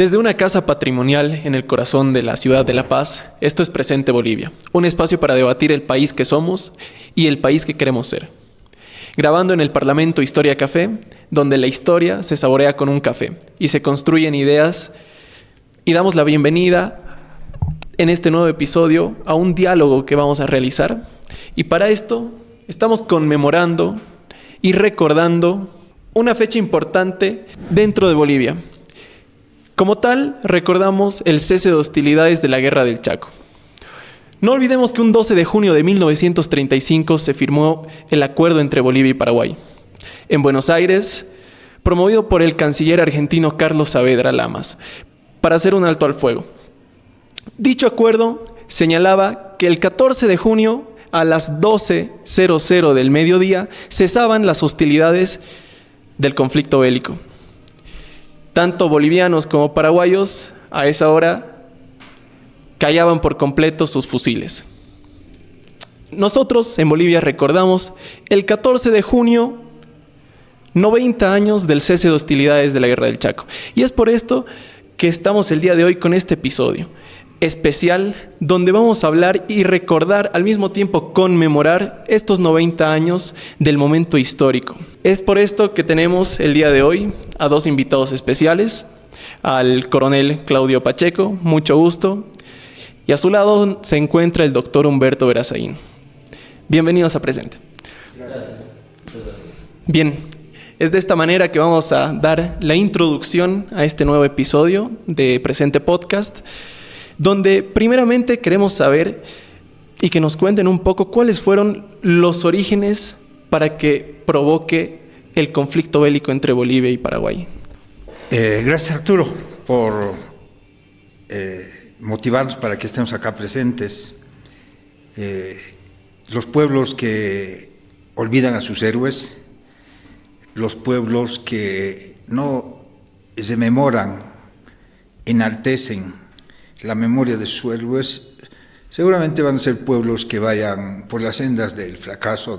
Desde una casa patrimonial en el corazón de la ciudad de La Paz, esto es Presente Bolivia, un espacio para debatir el país que somos y el país que queremos ser. Grabando en el Parlamento Historia Café, donde la historia se saborea con un café y se construyen ideas, y damos la bienvenida en este nuevo episodio a un diálogo que vamos a realizar. Y para esto estamos conmemorando y recordando una fecha importante dentro de Bolivia. Como tal, recordamos el cese de hostilidades de la Guerra del Chaco. No olvidemos que un 12 de junio de 1935 se firmó el acuerdo entre Bolivia y Paraguay. En Buenos Aires, promovido por el canciller argentino Carlos Saavedra Lamas, para hacer un alto al fuego. Dicho acuerdo señalaba que el 14 de junio a las 12:00 del mediodía cesaban las hostilidades del conflicto bélico. Tanto bolivianos como paraguayos a esa hora callaban por completo sus fusiles. Nosotros en Bolivia recordamos el 14 de junio, 90 años del cese de hostilidades de la Guerra del Chaco. Y es por esto que estamos el día de hoy con este episodio especial donde vamos a hablar y recordar, al mismo tiempo conmemorar estos 90 años del momento histórico. Es por esto que tenemos el día de hoy a dos invitados especiales, al coronel Claudio Pacheco, mucho gusto, y a su lado se encuentra el doctor Humberto Verazaín. Bienvenidos a Presente. Gracias. Bien, es de esta manera que vamos a dar la introducción a este nuevo episodio de Presente Podcast, donde primeramente queremos saber y que nos cuenten un poco cuáles fueron los orígenes para que provoque el conflicto bélico entre Bolivia y Paraguay. Gracias, Arturo, por motivarnos para que estemos acá presentes. Los pueblos que olvidan a sus héroes, los pueblos que no rememoran, enaltecen la memoria de sus héroes, seguramente van a ser pueblos que vayan por las sendas del fracaso,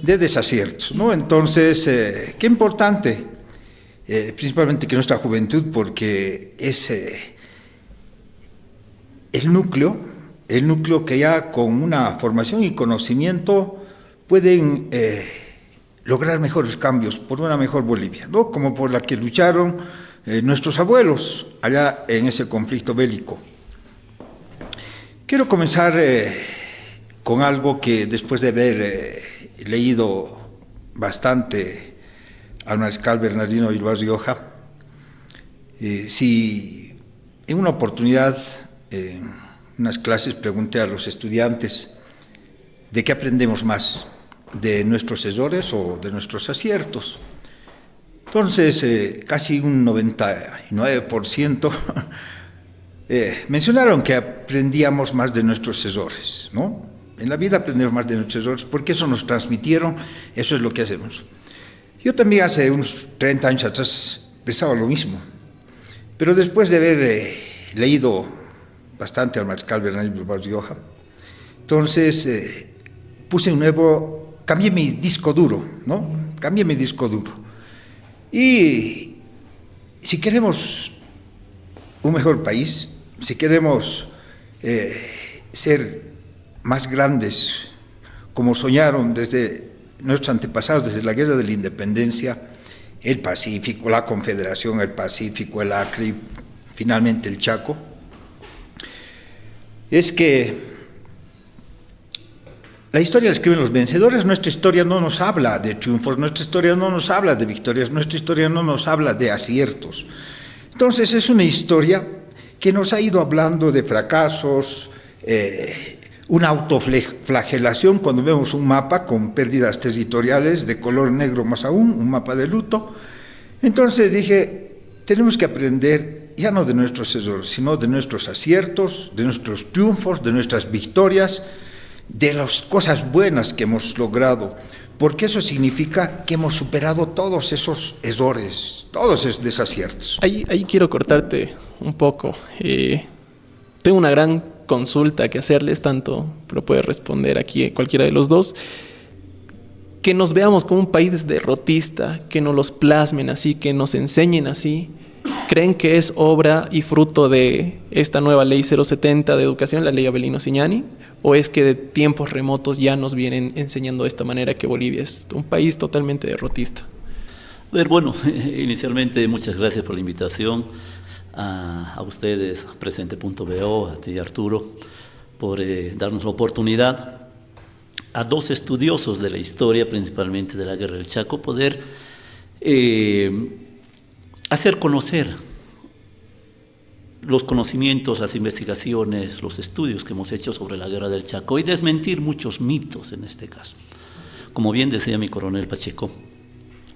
de desaciertos, ¿no? Entonces, qué importante, principalmente que nuestra juventud, porque es el núcleo que ya con una formación y conocimiento pueden lograr mejores cambios por una mejor Bolivia, ¿no? Como por la que lucharon nuestros abuelos allá en ese conflicto bélico. Quiero comenzar con algo que después de haber leído bastante al mariscal Bernardino Bilbao Rioja, si en una oportunidad, en unas clases, pregunté a los estudiantes de qué aprendemos más, de nuestros errores o de nuestros aciertos. Entonces, casi un 99% mencionaron que aprendíamos más de nuestros errores, ¿no? En la vida aprendemos más de nuestros errores porque eso nos transmitieron, eso es lo que hacemos. Yo también hace unos 30 años atrás pensaba lo mismo, pero después de haber leído bastante al mariscal Bernardino Bilbao Rioja, entonces cambié mi disco duro, ¿no? Cambié mi disco duro. Y si queremos un mejor país, si queremos ser más grandes, como soñaron desde nuestros antepasados, desde la Guerra de la Independencia, el Pacífico, la Confederación, el Pacífico, el Acre y finalmente el Chaco, es que la historia la escriben los vencedores. Nuestra historia no nos habla de triunfos, nuestra historia no nos habla de victorias, nuestra historia no nos habla de aciertos. Entonces es una historia que nos ha ido hablando de fracasos, una autoflagelación cuando vemos un mapa con pérdidas territoriales de color negro más aún, un mapa de luto. Entonces dije, tenemos que aprender ya no de nuestros errores, sino de nuestros aciertos, de nuestros triunfos, de nuestras victorias, de las cosas buenas que hemos logrado, porque eso significa que hemos superado todos esos errores, todos esos desaciertos. Ahí quiero cortarte un poco. Tengo una gran consulta que hacerles, tanto lo puede responder aquí cualquiera de los dos. Que nos veamos como un país derrotista, que nos los plasmen así, que nos enseñen así, ¿Creen que es obra y fruto de esta nueva ley 070 de educación, la ley Avelino Cignani? ¿O es que de tiempos remotos ya nos vienen enseñando de esta manera que Bolivia es un país totalmente derrotista? A ver, bueno, inicialmente muchas gracias por la invitación a ustedes, Presente.bo, a ti Arturo, por darnos la oportunidad a dos estudiosos de la historia, principalmente de la Guerra del Chaco, poder hacer conocer los conocimientos, las investigaciones, los estudios que hemos hecho sobre la Guerra del Chaco y desmentir muchos mitos en este caso. Como bien decía mi coronel Pacheco,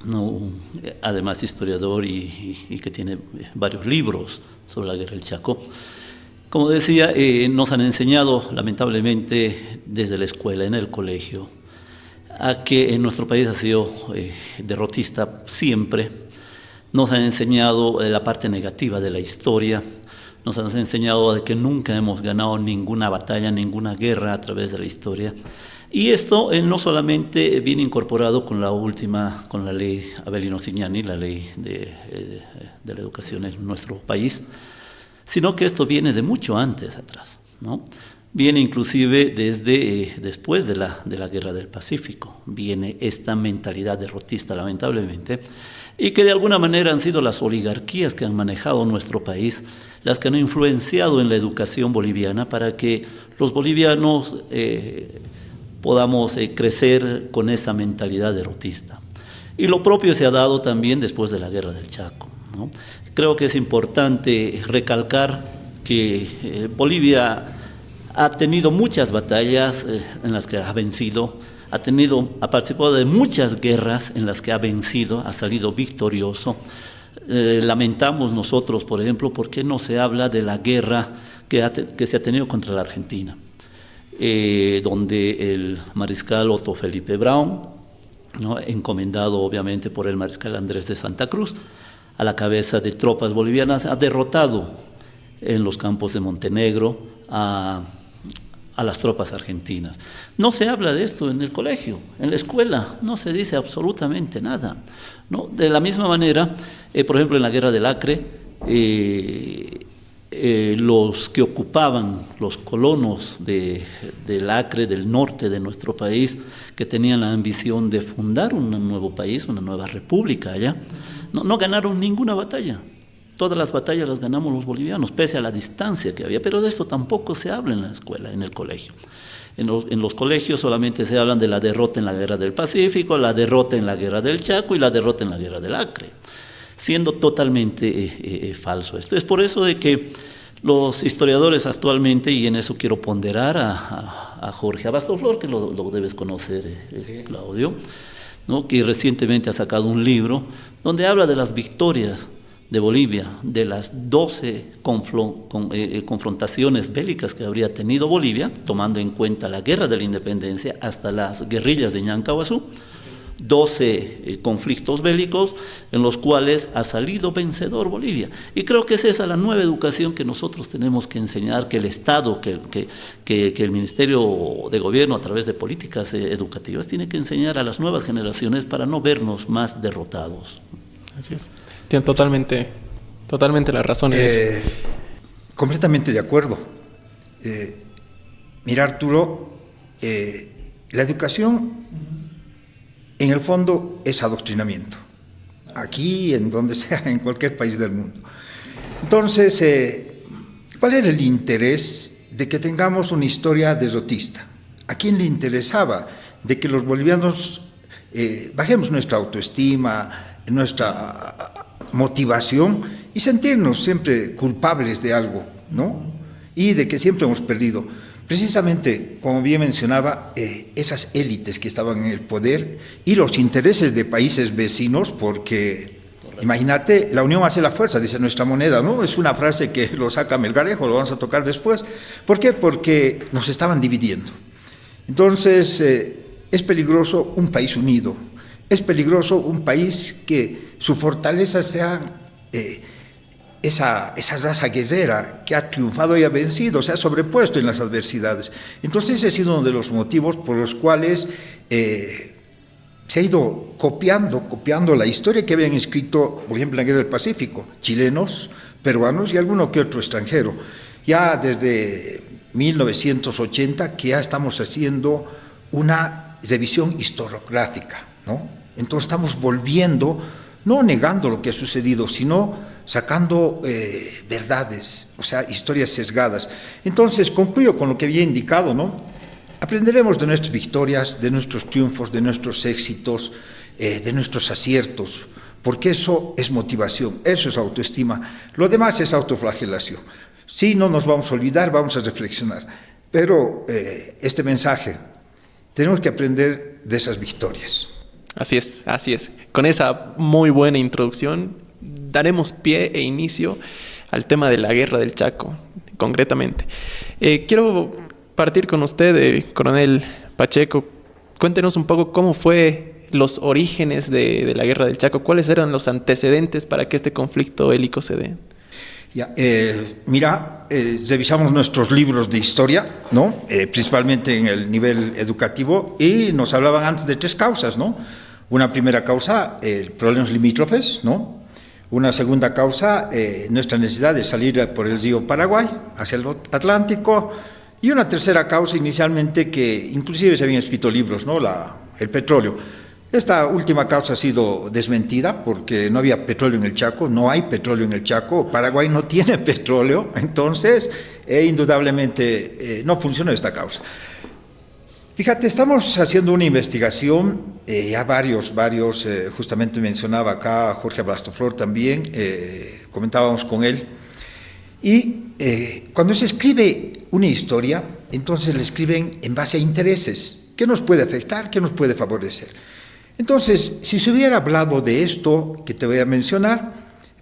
¿no? Además historiador y que tiene varios libros sobre la Guerra del Chaco. Como decía, nos han enseñado lamentablemente desde la escuela, en el colegio, a que en nuestro país ha sido derrotista siempre. Nos han enseñado la parte negativa de la historia, nos han enseñado de que nunca hemos ganado ninguna batalla, ninguna guerra a través de la historia. Y esto no solamente viene incorporado con la ley Avelino Cignani, la ley de la educación en nuestro país, sino que esto viene de mucho antes atrás, ¿no? Viene inclusive desde después de la Guerra del Pacífico, viene esta mentalidad derrotista lamentablemente, y que de alguna manera han sido las oligarquías que han manejado nuestro país, las que han influenciado en la educación boliviana para que los bolivianos podamos crecer con esa mentalidad derrotista. Y lo propio se ha dado también después de la Guerra del Chaco, ¿no? Creo que es importante recalcar que Bolivia ha tenido muchas batallas en las que ha vencido, ha participado de muchas guerras en las que ha vencido, ha salido victorioso. Lamentamos nosotros, por ejemplo, por qué no se habla de la guerra que se ha tenido contra la Argentina. Donde el mariscal Otto Felipe Brown, ¿no? Encomendado obviamente por el mariscal Andrés de Santa Cruz, a la cabeza de tropas bolivianas, ha derrotado en los campos de Montenegro a las tropas argentinas. No se habla de esto en el colegio, en la escuela, no se dice absolutamente nada, ¿no? De la misma manera, por ejemplo, en la Guerra del Acre, los que ocupaban, los colonos del Acre, del norte de nuestro país, que tenían la ambición de fundar un nuevo país, una nueva república allá, no ganaron ninguna batalla. Todas las batallas las ganamos los bolivianos, pese a la distancia que había, pero de esto tampoco se habla en la escuela, en el colegio. En los colegios solamente se hablan de la derrota en la Guerra del Pacífico, la derrota en la Guerra del Chaco y la derrota en la Guerra del Acre, siendo totalmente falso esto. Es por eso de que los historiadores actualmente, y en eso quiero ponderar a Jorge Abastoflor, que lo debes conocer, sí, Claudio, ¿no? Que recientemente ha sacado un libro donde habla de las victorias de Bolivia, de las 12 confrontaciones bélicas que habría tenido Bolivia, tomando en cuenta la Guerra de la Independencia hasta las guerrillas de Ñancahuazú, 12 conflictos bélicos en los cuales ha salido vencedor Bolivia. Y creo que es esa la nueva educación que nosotros tenemos que enseñar, que el Estado, que el Ministerio de Gobierno a través de políticas educativas tiene que enseñar a las nuevas generaciones para no vernos más derrotados. Así es. Tienen totalmente la razón en eso. Completamente de acuerdo. Mira, Arturo, la educación en el fondo es adoctrinamiento, aquí, en donde sea, en cualquier país del mundo. Entonces, ¿cuál era el interés de que tengamos una historia derrotista? ¿A quién le interesaba de que los bolivianos bajemos nuestra autoestima, nuestra motivación y sentirnos siempre culpables de algo, ¿no? Y de que siempre hemos perdido? Precisamente, como bien mencionaba, esas élites que estaban en el poder y los intereses de países vecinos, porque imagínate, la unión hace la fuerza, dice nuestra moneda, ¿no? Es una frase que lo saca Melgarejo, lo vamos a tocar después. ¿Por qué? Porque nos estaban dividiendo. Entonces, es peligroso un país unido, es peligroso un país que su fortaleza sea esa raza guerrera que ha triunfado y ha vencido, se ha sobrepuesto en las adversidades. Entonces ese ha sido uno de los motivos por los cuales se ha ido copiando la historia que habían escrito, por ejemplo, en la Guerra del Pacífico, chilenos, peruanos y alguno que otro extranjero. Ya desde 1980 que ya estamos haciendo una revisión historiográfica, ¿no? Entonces estamos volviendo, no negando lo que ha sucedido, sino sacando verdades, o sea, historias sesgadas. Entonces concluyo con lo que había indicado, ¿no? Aprenderemos de nuestras victorias, de nuestros triunfos, de nuestros éxitos, de nuestros aciertos, porque eso es motivación, eso es autoestima. Lo demás es autoflagelación. Sí, no nos vamos a olvidar, vamos a reflexionar, pero este mensaje, tenemos que aprender de esas victorias. Así es, así es. Con esa muy buena introducción, daremos pie e inicio al tema de la Guerra del Chaco, concretamente. Quiero partir con usted, coronel Pacheco. Cuéntenos un poco cómo fue los orígenes de la Guerra del Chaco, cuáles eran los antecedentes para que este conflicto bélico se dé. Ya, revisamos nuestros libros de historia, ¿no? Principalmente en el nivel educativo, y nos hablaban antes de 3 causas, ¿no? Una primera causa, problemas limítrofes, ¿no? Una segunda causa, nuestra necesidad de salir por el río Paraguay hacia el Atlántico, y una tercera causa inicialmente que inclusive se habían escrito libros, ¿no? El petróleo. Esta última causa ha sido desmentida porque no había petróleo en el Chaco, no hay petróleo en el Chaco, Paraguay no tiene petróleo, entonces indudablemente no funciona esta causa. Fíjate, estamos haciendo una investigación, ya varios, justamente mencionaba acá Jorge Ablastoflor también, comentábamos con él, y cuando se escribe una historia, entonces la escriben en base a intereses, ¿qué nos puede afectar, qué nos puede favorecer? Entonces, si se hubiera hablado de esto que te voy a mencionar,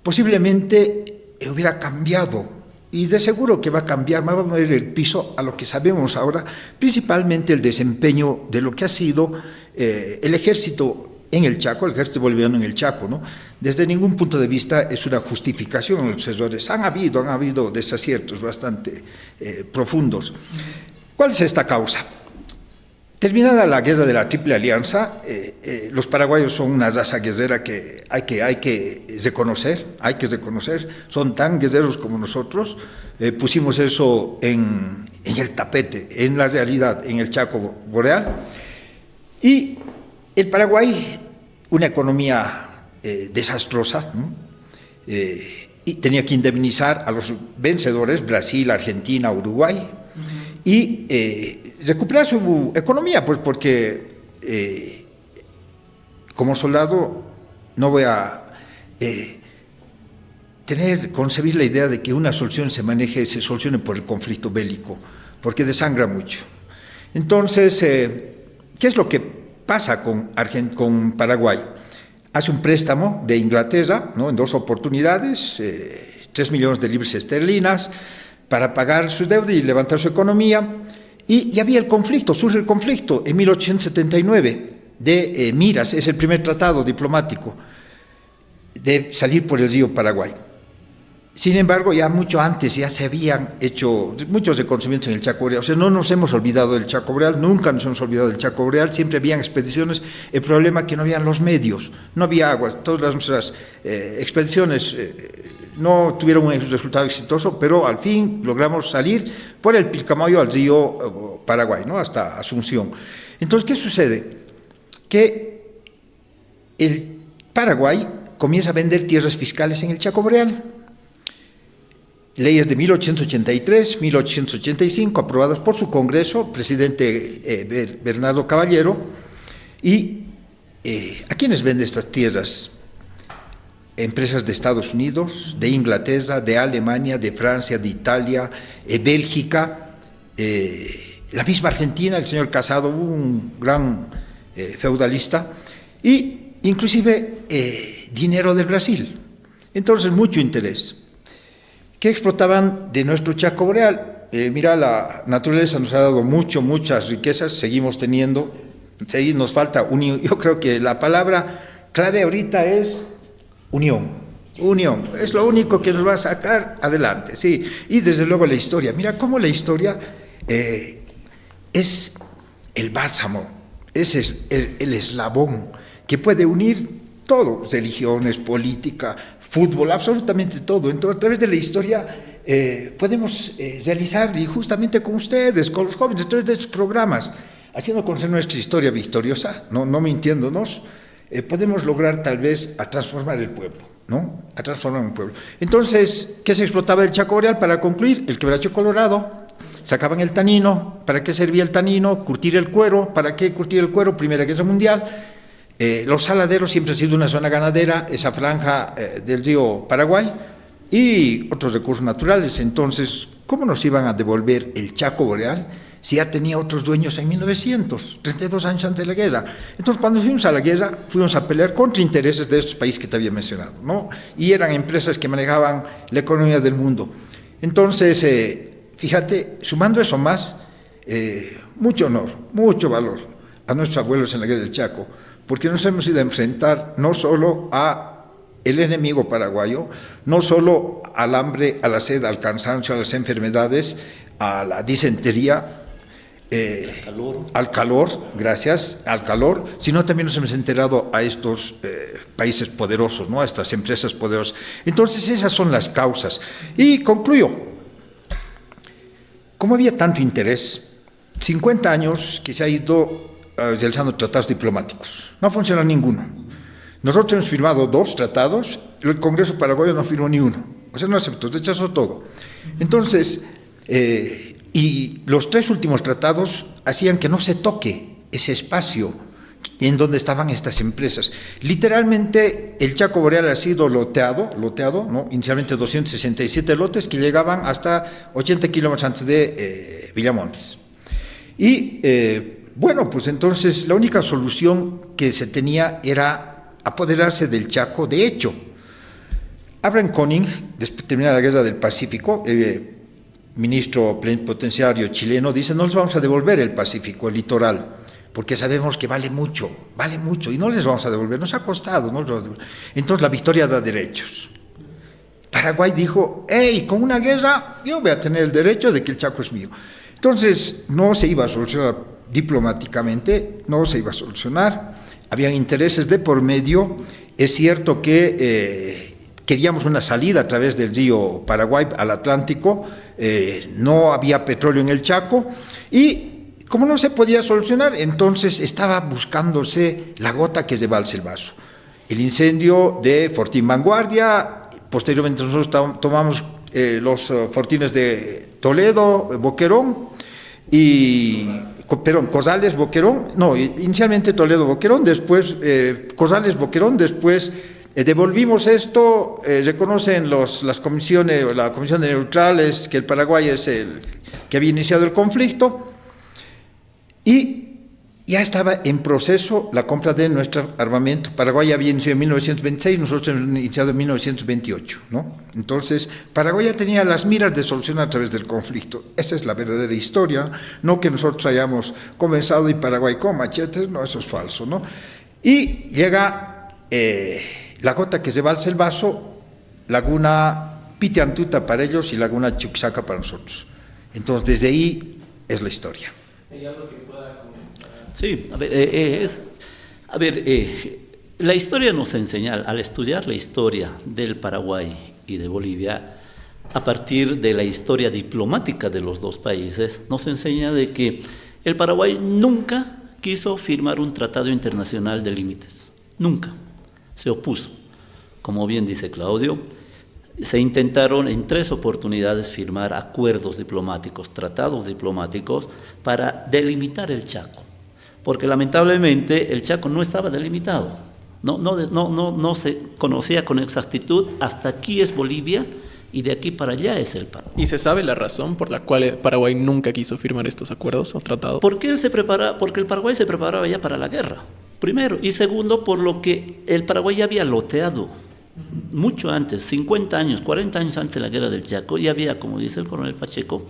posiblemente hubiera cambiado, y de seguro que va a cambiar, va a mover el piso a lo que sabemos ahora, principalmente el desempeño de lo que ha sido el ejército en el Chaco, el ejército boliviano en el Chaco, ¿no? Desde ningún punto de vista es una justificación de los errores. Han habido desaciertos bastante profundos. ¿Cuál es esta causa? Terminada la guerra de la Triple Alianza, los paraguayos son una raza guerrera que hay que reconocer, son tan guerreros como nosotros, pusimos eso en el tapete, en la realidad, en el Chaco Boreal, y el Paraguay, una economía desastrosa, ¿no? Y tenía que indemnizar a los vencedores, Brasil, Argentina, Uruguay, y recuperar su economía, pues porque como soldado no voy a concebir la idea de que una solución se solucione por el conflicto bélico, porque desangra mucho. Entonces, ¿qué es lo que pasa con Paraguay? Hace un préstamo de Inglaterra, ¿no? En 2 oportunidades, 3 millones de libras esterlinas, para pagar su deuda y levantar su economía. Y había surge el conflicto en 1879 de Miras, es el primer tratado diplomático de salir por el río Paraguay. Sin embargo, ya mucho antes ya se habían hecho muchos reconocimientos en el Chaco Boreal. O sea, no nos hemos olvidado del Chaco Boreal, nunca nos hemos olvidado del Chaco Boreal, siempre habían expediciones. El problema es que no habían los medios, no había agua. Todas nuestras expediciones no tuvieron un resultado exitoso, pero al fin logramos salir por el Pilcomayo al río Paraguay, ¿no? Hasta Asunción. Entonces, ¿qué sucede? Que el Paraguay comienza a vender tierras fiscales en el Chaco Boreal. Leyes de 1883, 1885, aprobadas por su Congreso, presidente Bernardo Caballero. ¿Y a quiénes vende estas tierras? Empresas de Estados Unidos, de Inglaterra, de Alemania, de Francia, de Italia, Bélgica, la misma Argentina, el señor Casado, un gran feudalista, y inclusive dinero del Brasil. Entonces, mucho interés. ¿Qué explotaban de nuestro Chaco Boreal? Mira, la naturaleza nos ha dado muchas riquezas, seguimos teniendo, nos falta unión. Yo creo que la palabra clave ahorita es unión, es lo único que nos va a sacar adelante, sí. Y desde luego la historia, mira cómo la historia es el bálsamo, ese es el eslabón que puede unir todo, religiones, política, fútbol, absolutamente todo. Entonces, a través de la historia podemos realizar, y justamente con ustedes, con los jóvenes, a través de estos programas, haciendo conocer nuestra historia victoriosa, no mintiéndonos, podemos lograr tal vez a transformar el pueblo, ¿no? A transformar un pueblo. Entonces, ¿qué se explotaba del Chaco Boreal? Para concluir, el quebracho colorado, sacaban el tanino. ¿Para qué servía el tanino? Curtir el cuero. ¿Para qué curtir el cuero? Primera Guerra Mundial. Los saladeros siempre ha sido una zona ganadera, esa franja del río Paraguay, y otros recursos naturales. Entonces, ¿cómo nos iban a devolver el Chaco Boreal si ya tenía otros dueños en 1900, 32 años antes de la guerra? Entonces, cuando fuimos a la guerra, fuimos a pelear contra intereses de estos países que te había mencionado, ¿no? Y eran empresas que manejaban la economía del mundo. Entonces, fíjate, sumando eso más, mucho honor, mucho valor a nuestros abuelos en la guerra del Chaco, porque nos hemos ido a enfrentar no solo a el enemigo paraguayo, no solo al hambre, a la sed, al cansancio, a las enfermedades, a la disentería, al calor, gracias, al calor, sino también nos hemos enterado a estos países poderosos, ¿no? A estas empresas poderosas. Entonces, esas son las causas. Y concluyo, como había tanto interés, 50 años que se ha ido realizando tratados diplomáticos, no funciona ninguno. Nosotros hemos firmado 2 tratados, el Congreso paraguayo no firmó ni uno, o sea, no aceptó, rechazó todo. Entonces, y los 3 últimos tratados hacían que no se toque ese espacio en donde estaban estas empresas. Literalmente, el Chaco Boreal ha sido loteado, ¿no? Inicialmente 267 lotes que llegaban hasta 80 kilómetros antes de Villamontes. Y bueno, pues entonces la única solución que se tenía era apoderarse del Chaco. De hecho, Abraham Koenig, después de terminar la guerra del Pacífico, ministro plenipotenciario chileno, dice: no les vamos a devolver el Pacífico, el litoral, porque sabemos que vale mucho, y no les vamos a devolver, nos ha costado, ¿no? Entonces la victoria da derechos. Paraguay dijo: hey, con una guerra yo voy a tener el derecho de que el Chaco es mío. Entonces no se iba a solucionar diplomáticamente, no se iba a solucionar, habían intereses de por medio. Es cierto que queríamos una salida a través del río Paraguay al Atlántico, no había petróleo en el Chaco, y como no se podía solucionar, entonces estaba buscándose la gota que rebalse el vaso. El incendio de Fortín Vanguardia, posteriormente nosotros tomamos los fortines de Toledo, Boquerón, Corrales, Boquerón, no, inicialmente Toledo, Boquerón, después Corrales, Boquerón, después devolvimos esto. Reconocen las comisiones, la Comisión de Neutrales, que el Paraguay es el que había iniciado el conflicto, y ya estaba en proceso la compra de nuestro armamento. Paraguay había iniciado en 1926, nosotros hemos iniciado en 1928, ¿no? Entonces, Paraguay ya tenía las miras de solución a través del conflicto. Esa es la verdadera historia, no que nosotros hayamos comenzado y Paraguay con machetes, no, eso es falso, ¿no? Y llega la gota que se balsa el vaso, Laguna Pitiantuta para ellos y Laguna Chuquisaca para nosotros. Entonces, desde ahí es la historia. ¿Hay algo que pueda comentar? Sí, a ver, la historia nos enseña, al estudiar la historia del Paraguay y de Bolivia, a partir de la historia diplomática de los dos países, nos enseña de que el Paraguay nunca quiso firmar un tratado internacional de límites, nunca, se opuso. Como bien dice Claudio, se intentaron en 3 oportunidades firmar acuerdos diplomáticos, tratados diplomáticos para delimitar el Chaco, porque lamentablemente el Chaco no estaba delimitado, no se conocía con exactitud, hasta aquí es Bolivia y de aquí para allá es el Paraguay. ¿Y se sabe la razón por la cual Paraguay nunca quiso firmar estos acuerdos o tratados? Porque el Paraguay se preparaba ya para la guerra, primero, y segundo, por lo que el Paraguay ya había loteado mucho antes, 50 años, 40 años antes de la guerra del Chaco, ya había, como dice el coronel Pacheco,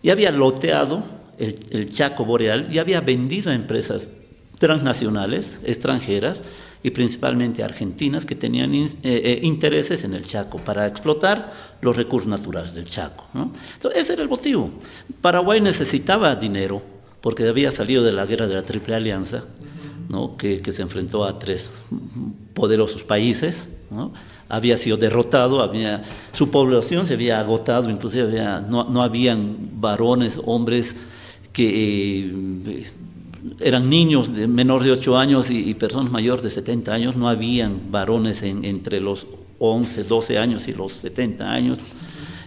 ya había loteado el Chaco Boreal, ya había vendido a empresas transnacionales, extranjeras, y principalmente argentinas, que tenían intereses en el Chaco para explotar los recursos naturales del Chaco, ¿no? Entonces, ese era el motivo. Paraguay necesitaba dinero porque había salido de la guerra de la Triple Alianza, ¿no? que se enfrentó a 3 poderosos países, ¿no? Había sido derrotado, su población se había agotado, inclusive no habían varones, hombres que eran niños de menor de 8 años y personas mayores de 70 años, no habían varones entre los 11, 12 años y los 70 años.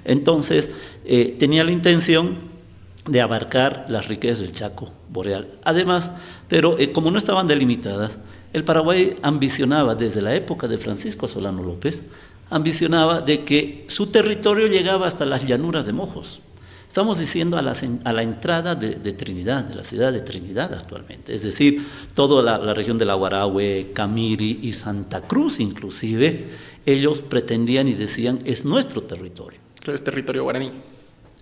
Entonces, tenía la intención de abarcar las riquezas del Chaco boreal. Además, pero como no estaban delimitadas, el Paraguay ambicionaba, desde la época de Francisco Solano López, ambicionaba de que su territorio llegaba hasta las llanuras de Mojos. Estamos diciendo a la entrada de Trinidad, de la ciudad de Trinidad actualmente, es decir, toda la región de la Guarahue, Camiri y Santa Cruz inclusive, ellos pretendían y decían, es nuestro territorio. Claro, es territorio guaraní.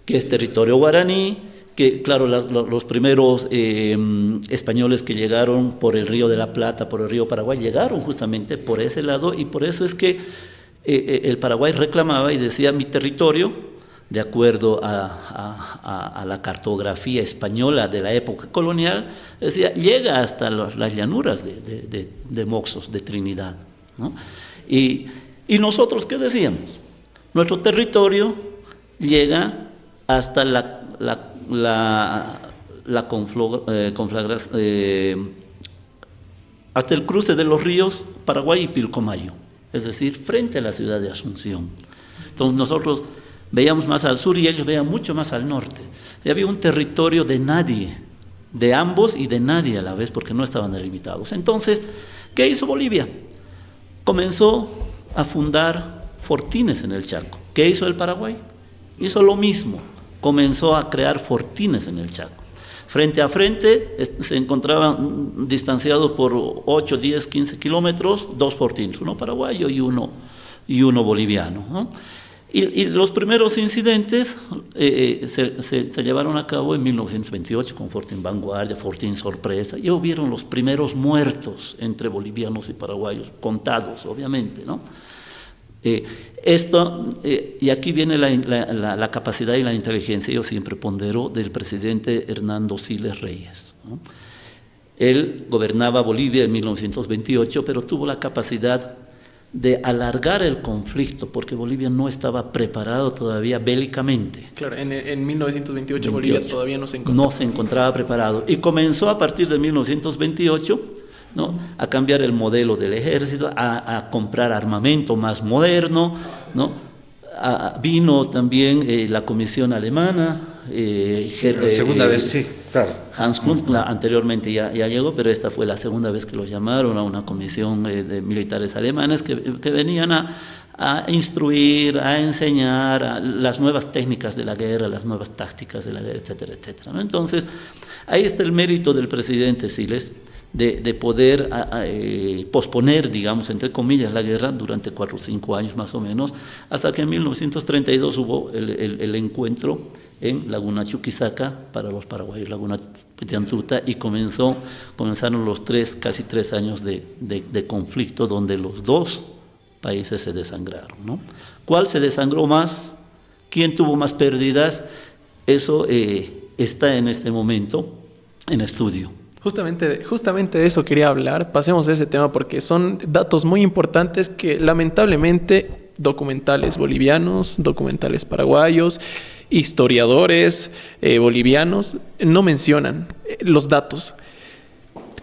Que es territorio guaraní, que claro, los primeros españoles que llegaron por el río de la Plata, por el río Paraguay, llegaron justamente por ese lado, y por eso es que el Paraguay reclamaba y decía, mi territorio, de acuerdo a la cartografía española de la época colonial, decía, llega hasta las llanuras de Moxos, de Trinidad, ¿no? Y nosotros, ¿qué decíamos? Nuestro territorio llega hasta hasta el cruce de los ríos Paraguay y Pilcomayo, es decir, frente a la ciudad de Asunción. Entonces nosotros veíamos más al sur y ellos veían mucho más al norte. Y había un territorio de nadie, de ambos y de nadie a la vez, porque no estaban delimitados. Entonces, ¿qué hizo Bolivia? Comenzó a fundar fortines en el Chaco. ¿Qué hizo el Paraguay? Hizo lo mismo, comenzó a crear fortines en el Chaco. Frente a frente se encontraban distanciados por 8, 10, 15 kilómetros, 2 fortines, uno paraguayo y uno boliviano, ¿no? Y los primeros incidentes se llevaron a cabo en 1928 con Fortín Vanguardia, Fortín Sorpresa, y hubieron los primeros muertos entre bolivianos y paraguayos, contados obviamente, ¿no? Y aquí viene la capacidad y la inteligencia, yo siempre pondero, del presidente Hernando Siles Reyes, ¿no? Él gobernaba Bolivia en 1928, pero tuvo la capacidad de alargar el conflicto, porque Bolivia no estaba preparado todavía bélicamente. Claro, en 1928 Bolivia todavía no se encontraba preparado. Y comenzó a partir de 1928, ¿no?, a cambiar el modelo del ejército, a comprar armamento más moderno, ¿no? Vino también la comisión alemana. La segunda vez, sí, claro. Hans Kuhn anteriormente ya llegó, pero esta fue la segunda vez que lo llamaron a una comisión de militares alemanes que venían a instruir, a enseñar las nuevas técnicas de la guerra, las nuevas tácticas de la guerra, etcétera, etcétera, ¿no? Entonces, ahí está el mérito del presidente Siles de poder posponer, digamos, entre comillas, la guerra durante 4 o 5 años más o menos, hasta que en 1932 hubo el encuentro en Laguna Chuquisaca para los paraguayos, Laguna Pitiantuta, y comenzaron los casi 3 años de conflicto donde los 2 países se desangraron, ¿no? ¿Cuál se desangró más? ¿Quién tuvo más pérdidas? Eso está en este momento en estudio. Justamente de eso quería hablar. Pasemos a ese tema porque son datos muy importantes que lamentablemente documentales bolivianos, documentales paraguayos, historiadores bolivianos no mencionan los datos.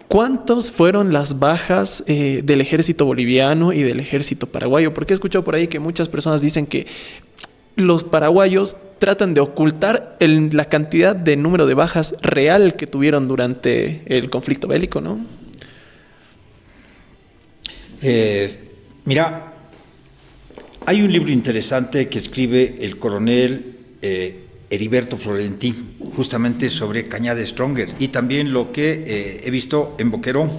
¿Cuántos fueron las bajas del ejército boliviano y del ejército paraguayo? Porque he escuchado por ahí que muchas personas dicen que los paraguayos tratan de ocultar la cantidad de número de bajas real que tuvieron durante el conflicto bélico, ¿no? Mira, hay un libro interesante que escribe el coronel Heriberto Florentín, justamente sobre Cañada Stronger, y también lo que he visto en Boquerón,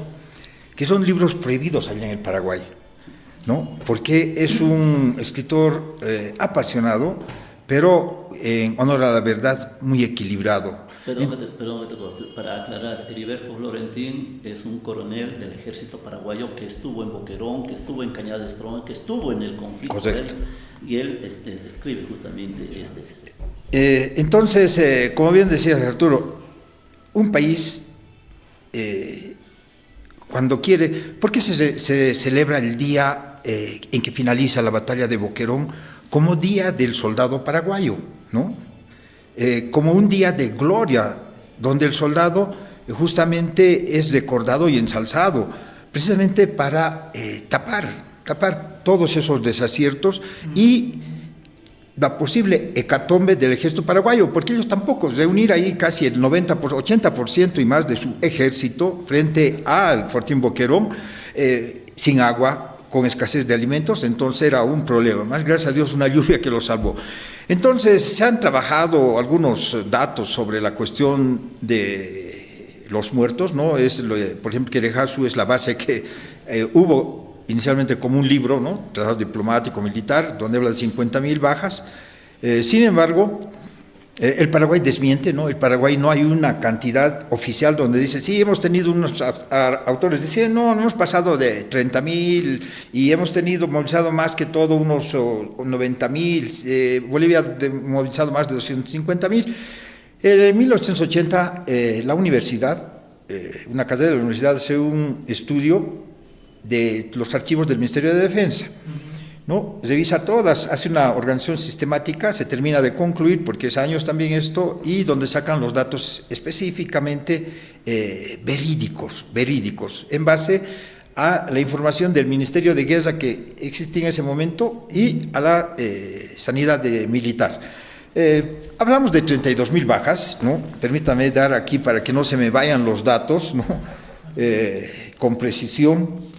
que son libros prohibidos allá en el Paraguay, ¿no? Porque es un escritor apasionado, pero en honor a la verdad muy equilibrado. Perdón que te corte. Para aclarar, Heriberto Florentín es un coronel del ejército paraguayo que estuvo en Boquerón, que estuvo en Cañada Stronger, que estuvo en el conflicto. Correcto. Y él escribe justamente Entonces, como bien decías, Arturo, un país, cuando quiere, ¿por qué se celebra el día en que finaliza la batalla de Boquerón como Día del Soldado Paraguayo, ¿no? Como un día de gloria, donde el soldado justamente es recordado y ensalzado, precisamente para tapar todos esos desaciertos y la posible hecatombe del ejército paraguayo, porque ellos tampoco, reunir ahí casi el 90%, 80% y más de su ejército frente al Fortín Boquerón, sin agua, con escasez de alimentos, entonces era un problema, más gracias a Dios una lluvia que lo salvó. Entonces se han trabajado algunos datos sobre la cuestión de los muertos, ¿no? Por ejemplo, Querejasu es la base que hubo inicialmente como un libro, ¿no? Tratado diplomático militar, donde habla de 50.000 bajas. Sin embargo, el Paraguay desmiente, ¿no? El Paraguay no hay una cantidad oficial donde dice, sí, hemos tenido unos autores dicen, no hemos pasado de 30.000 y hemos tenido movilizado más que todo unos 90.000, Bolivia ha movilizado más de 250.000. En 1980, la universidad, una cadena de la universidad hace un estudio de los archivos del Ministerio de Defensa, ¿no? Revisa todas, hace una organización sistemática, se termina de concluir, porque es años también esto, y donde sacan los datos específicamente verídicos, en base a la información del Ministerio de Guerra que existía en ese momento y a la sanidad militar. Hablamos de 32.000 bajas, ¿no? Permítame dar aquí para que no se me vayan los datos, ¿no? Con precisión.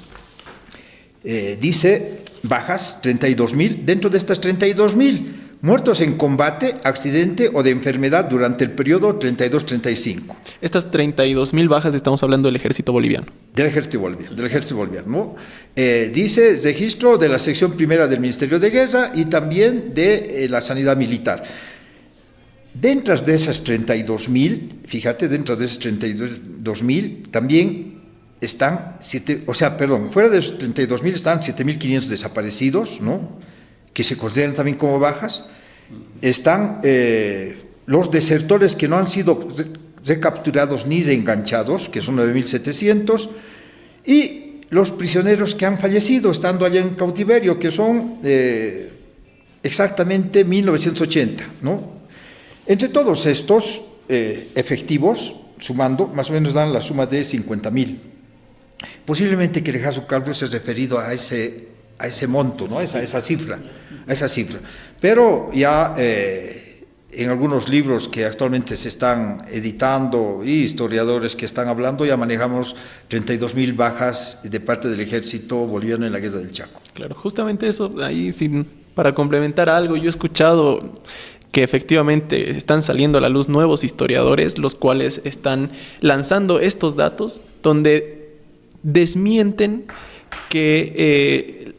Dice bajas 32.000, dentro de estas 32.000 muertos en combate, accidente o de enfermedad durante el periodo 32-35. Estas 32.000 bajas estamos hablando del ejército boliviano. Del ejército boliviano, ¿no? Dice registro de la sección primera del Ministerio de Guerra y también de la sanidad militar. Dentro de esas 32.000, fíjate, dentro de esas 32.000 también están, fuera de esos 32.000 están 7.500 desaparecidos, ¿no? Que se consideran también como bajas. Están los desertores que no han sido recapturados ni reenganchados, que son 9.700, y los prisioneros que han fallecido estando allá en cautiverio, que son exactamente 1.980, ¿no? Entre todos estos efectivos, sumando, más o menos dan la suma de 50.000. Posiblemente Querejasu Calvo se ha referido a ese monto, ¿no? a esa cifra. Pero ya en algunos libros que actualmente se están editando y historiadores que están hablando, ya manejamos 32.000 bajas de parte del ejército boliviano en la guerra del Chaco. Claro, justamente eso, ahí para complementar algo, yo he escuchado que efectivamente están saliendo a la luz nuevos historiadores, los cuales están lanzando estos datos donde desmienten que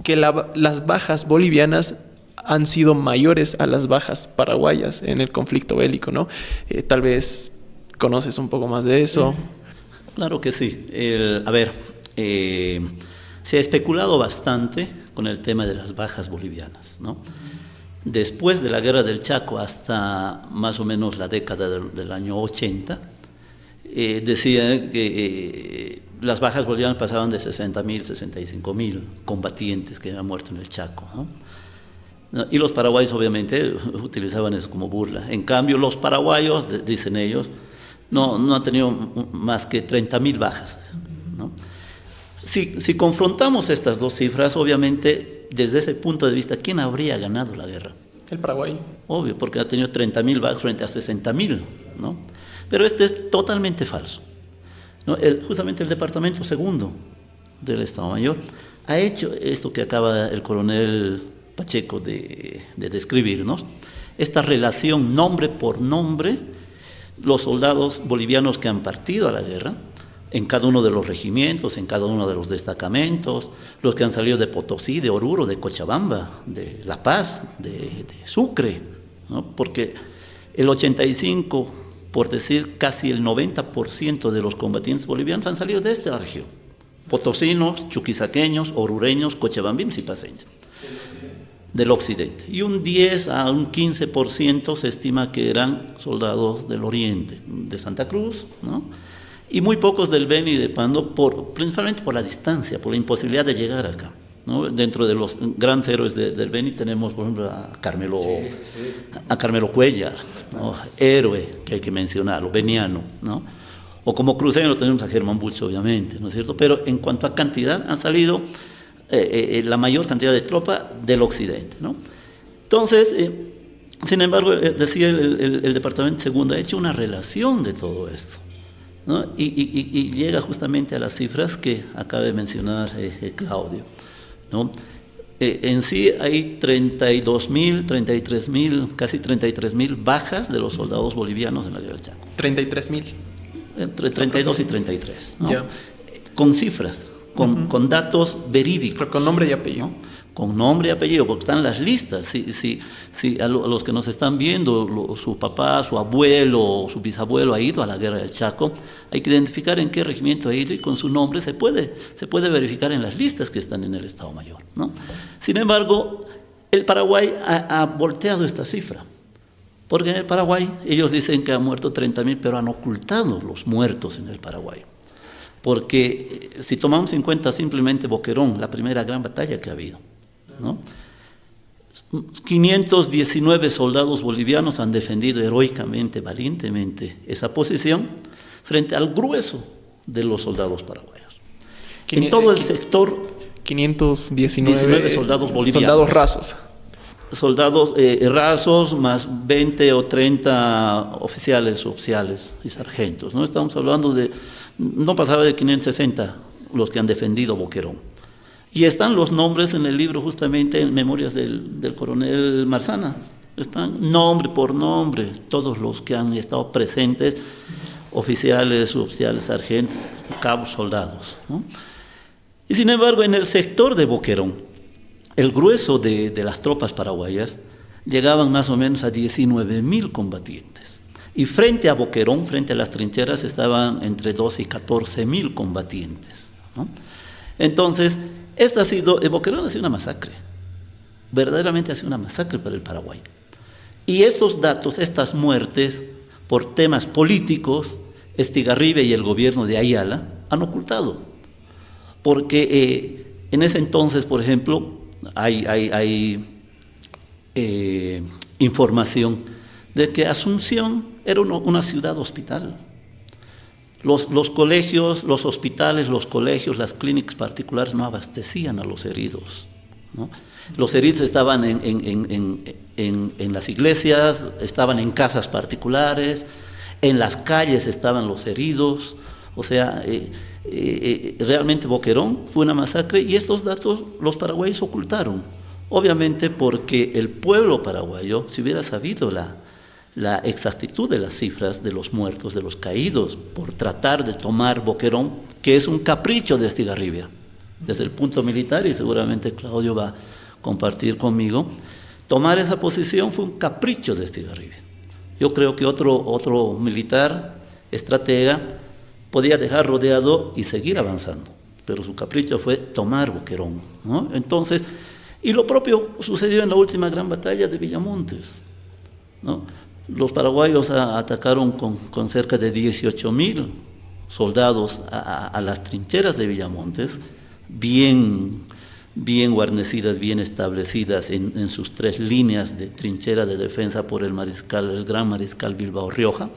las bajas bolivianas han sido mayores a las bajas paraguayas en el conflicto bélico, ¿no? Tal vez conoces un poco más de eso. Claro que sí. Se ha especulado bastante con el tema de las bajas bolivianas, ¿no? Después de la guerra del Chaco hasta más o menos la década del año 80, decía que las bajas bolivianas pasaban de 60.000, 65.000 combatientes que habían muerto en el Chaco, ¿no? Y los paraguayos obviamente utilizaban eso como burla. En cambio los paraguayos, dicen ellos, no han tenido más que 30.000 bajas, ¿no? Si confrontamos estas dos cifras, obviamente desde ese punto de vista, ¿quién habría ganado la guerra? El Paraguay. Obvio, porque ha tenido 30.000 bajas frente a 60.000, ¿no? Pero este es totalmente falso, ¿no? Justamente el Departamento Segundo del Estado Mayor ha hecho esto que acaba el coronel Pacheco de describirnos, esta relación nombre por nombre, los soldados bolivianos que han partido a la guerra, en cada uno de los regimientos, en cada uno de los destacamentos, los que han salido de Potosí, de Oruro, de Cochabamba, de La Paz, de Sucre, ¿no? Porque el 85, por decir casi el 90% de los combatientes bolivianos han salido de esta región: potosinos, chuquisaqueños, orureños, cochabambinos y paseños. del occidente, y un 10 a un 15% se estima que eran soldados del oriente, de Santa Cruz, ¿no? Y muy pocos del Beni y de Pando, principalmente por la distancia, por la imposibilidad de llegar acá, ¿no? Dentro de los grandes héroes del Beni tenemos, por ejemplo, a Carmelo Cuellar, ¿no? Héroe, que hay que mencionarlo, beniano, ¿no? O como cruceño tenemos a Germán Bulch, obviamente, ¿no es cierto? Pero en cuanto a cantidad, han salido la mayor cantidad de tropa del occidente, ¿no? Entonces, sin embargo, decía el Departamento Segundo, ha hecho una relación de todo esto, ¿no? Y llega justamente a las cifras que acaba de mencionar Claudio, ¿no? En sí hay 32.000, 33.000, casi 33.000 bajas de los soldados bolivianos en la guerra del Chaco. 33.000. Entre 32 y 33, ¿no? Yeah. Con cifras, con datos verídicos. Con nombre y apellido. ¿No? Con nombre y apellido, porque están las listas. Si a los que nos están viendo, su papá, su abuelo o su bisabuelo ha ido a la guerra del Chaco, hay que identificar en qué regimiento ha ido y con su nombre se puede verificar en las listas que están en el Estado Mayor, ¿no? Sin embargo, el Paraguay ha volteado esta cifra. Porque en el Paraguay ellos dicen que han muerto 30.000, pero han ocultado los muertos en el Paraguay. Porque si tomamos en cuenta simplemente Boquerón, la primera gran batalla que ha habido, ¿no? 519 soldados bolivianos han defendido heroicamente, valientemente esa posición frente al grueso de los soldados paraguayos. En todo el sector, 519 soldados bolivianos. Soldados rasos. Soldados rasos más 20 o 30 oficiales y sargentos, ¿no? Estamos hablando de, no pasaba de 560 los que han defendido Boquerón. Y están los nombres en el libro justamente en memorias del coronel Marzana. Están nombre por nombre, todos los que han estado presentes, oficiales, suboficiales, sargentos, cabos, soldados, ¿no? Y sin embargo, en el sector de Boquerón, el grueso de las tropas paraguayas llegaban más o menos a 19.000 combatientes. Y frente a Boquerón, frente a las trincheras, estaban entre 12 y 14.000 combatientes, ¿no? Entonces, Boquerón ha sido una masacre. Verdaderamente ha sido una masacre para el Paraguay. Y estos datos, estas muertes, por temas políticos, Estigarribia y el gobierno de Ayala han ocultado. Porque en ese entonces, por ejemplo, hay información de que Asunción era una ciudad hospital. Los colegios, los hospitales, los colegios, las clínicas particulares no abastecían a los heridos, ¿no? Los heridos estaban en las iglesias, estaban en casas particulares, en las calles estaban los heridos. O sea, realmente Boquerón fue una masacre y estos datos los paraguayos ocultaron. Obviamente porque el pueblo paraguayo, si hubiera sabido la exactitud de las cifras de los muertos, de los caídos, por tratar de tomar Boquerón, que es un capricho de Estigarribia, desde el punto militar, y seguramente Claudio va a compartir conmigo, tomar esa posición fue un capricho de Estigarribia. Yo creo que otro militar, estratega, podía dejar rodeado y seguir avanzando, pero su capricho fue tomar Boquerón, ¿no? Entonces, y lo propio sucedió en la última gran batalla de Villamontes, ¿no? Los paraguayos atacaron con cerca de 18.000 soldados a las trincheras de Villamontes, bien guarnecidas, bien establecidas en sus 3 líneas de trinchera de defensa por el gran mariscal Bilbao Rioja,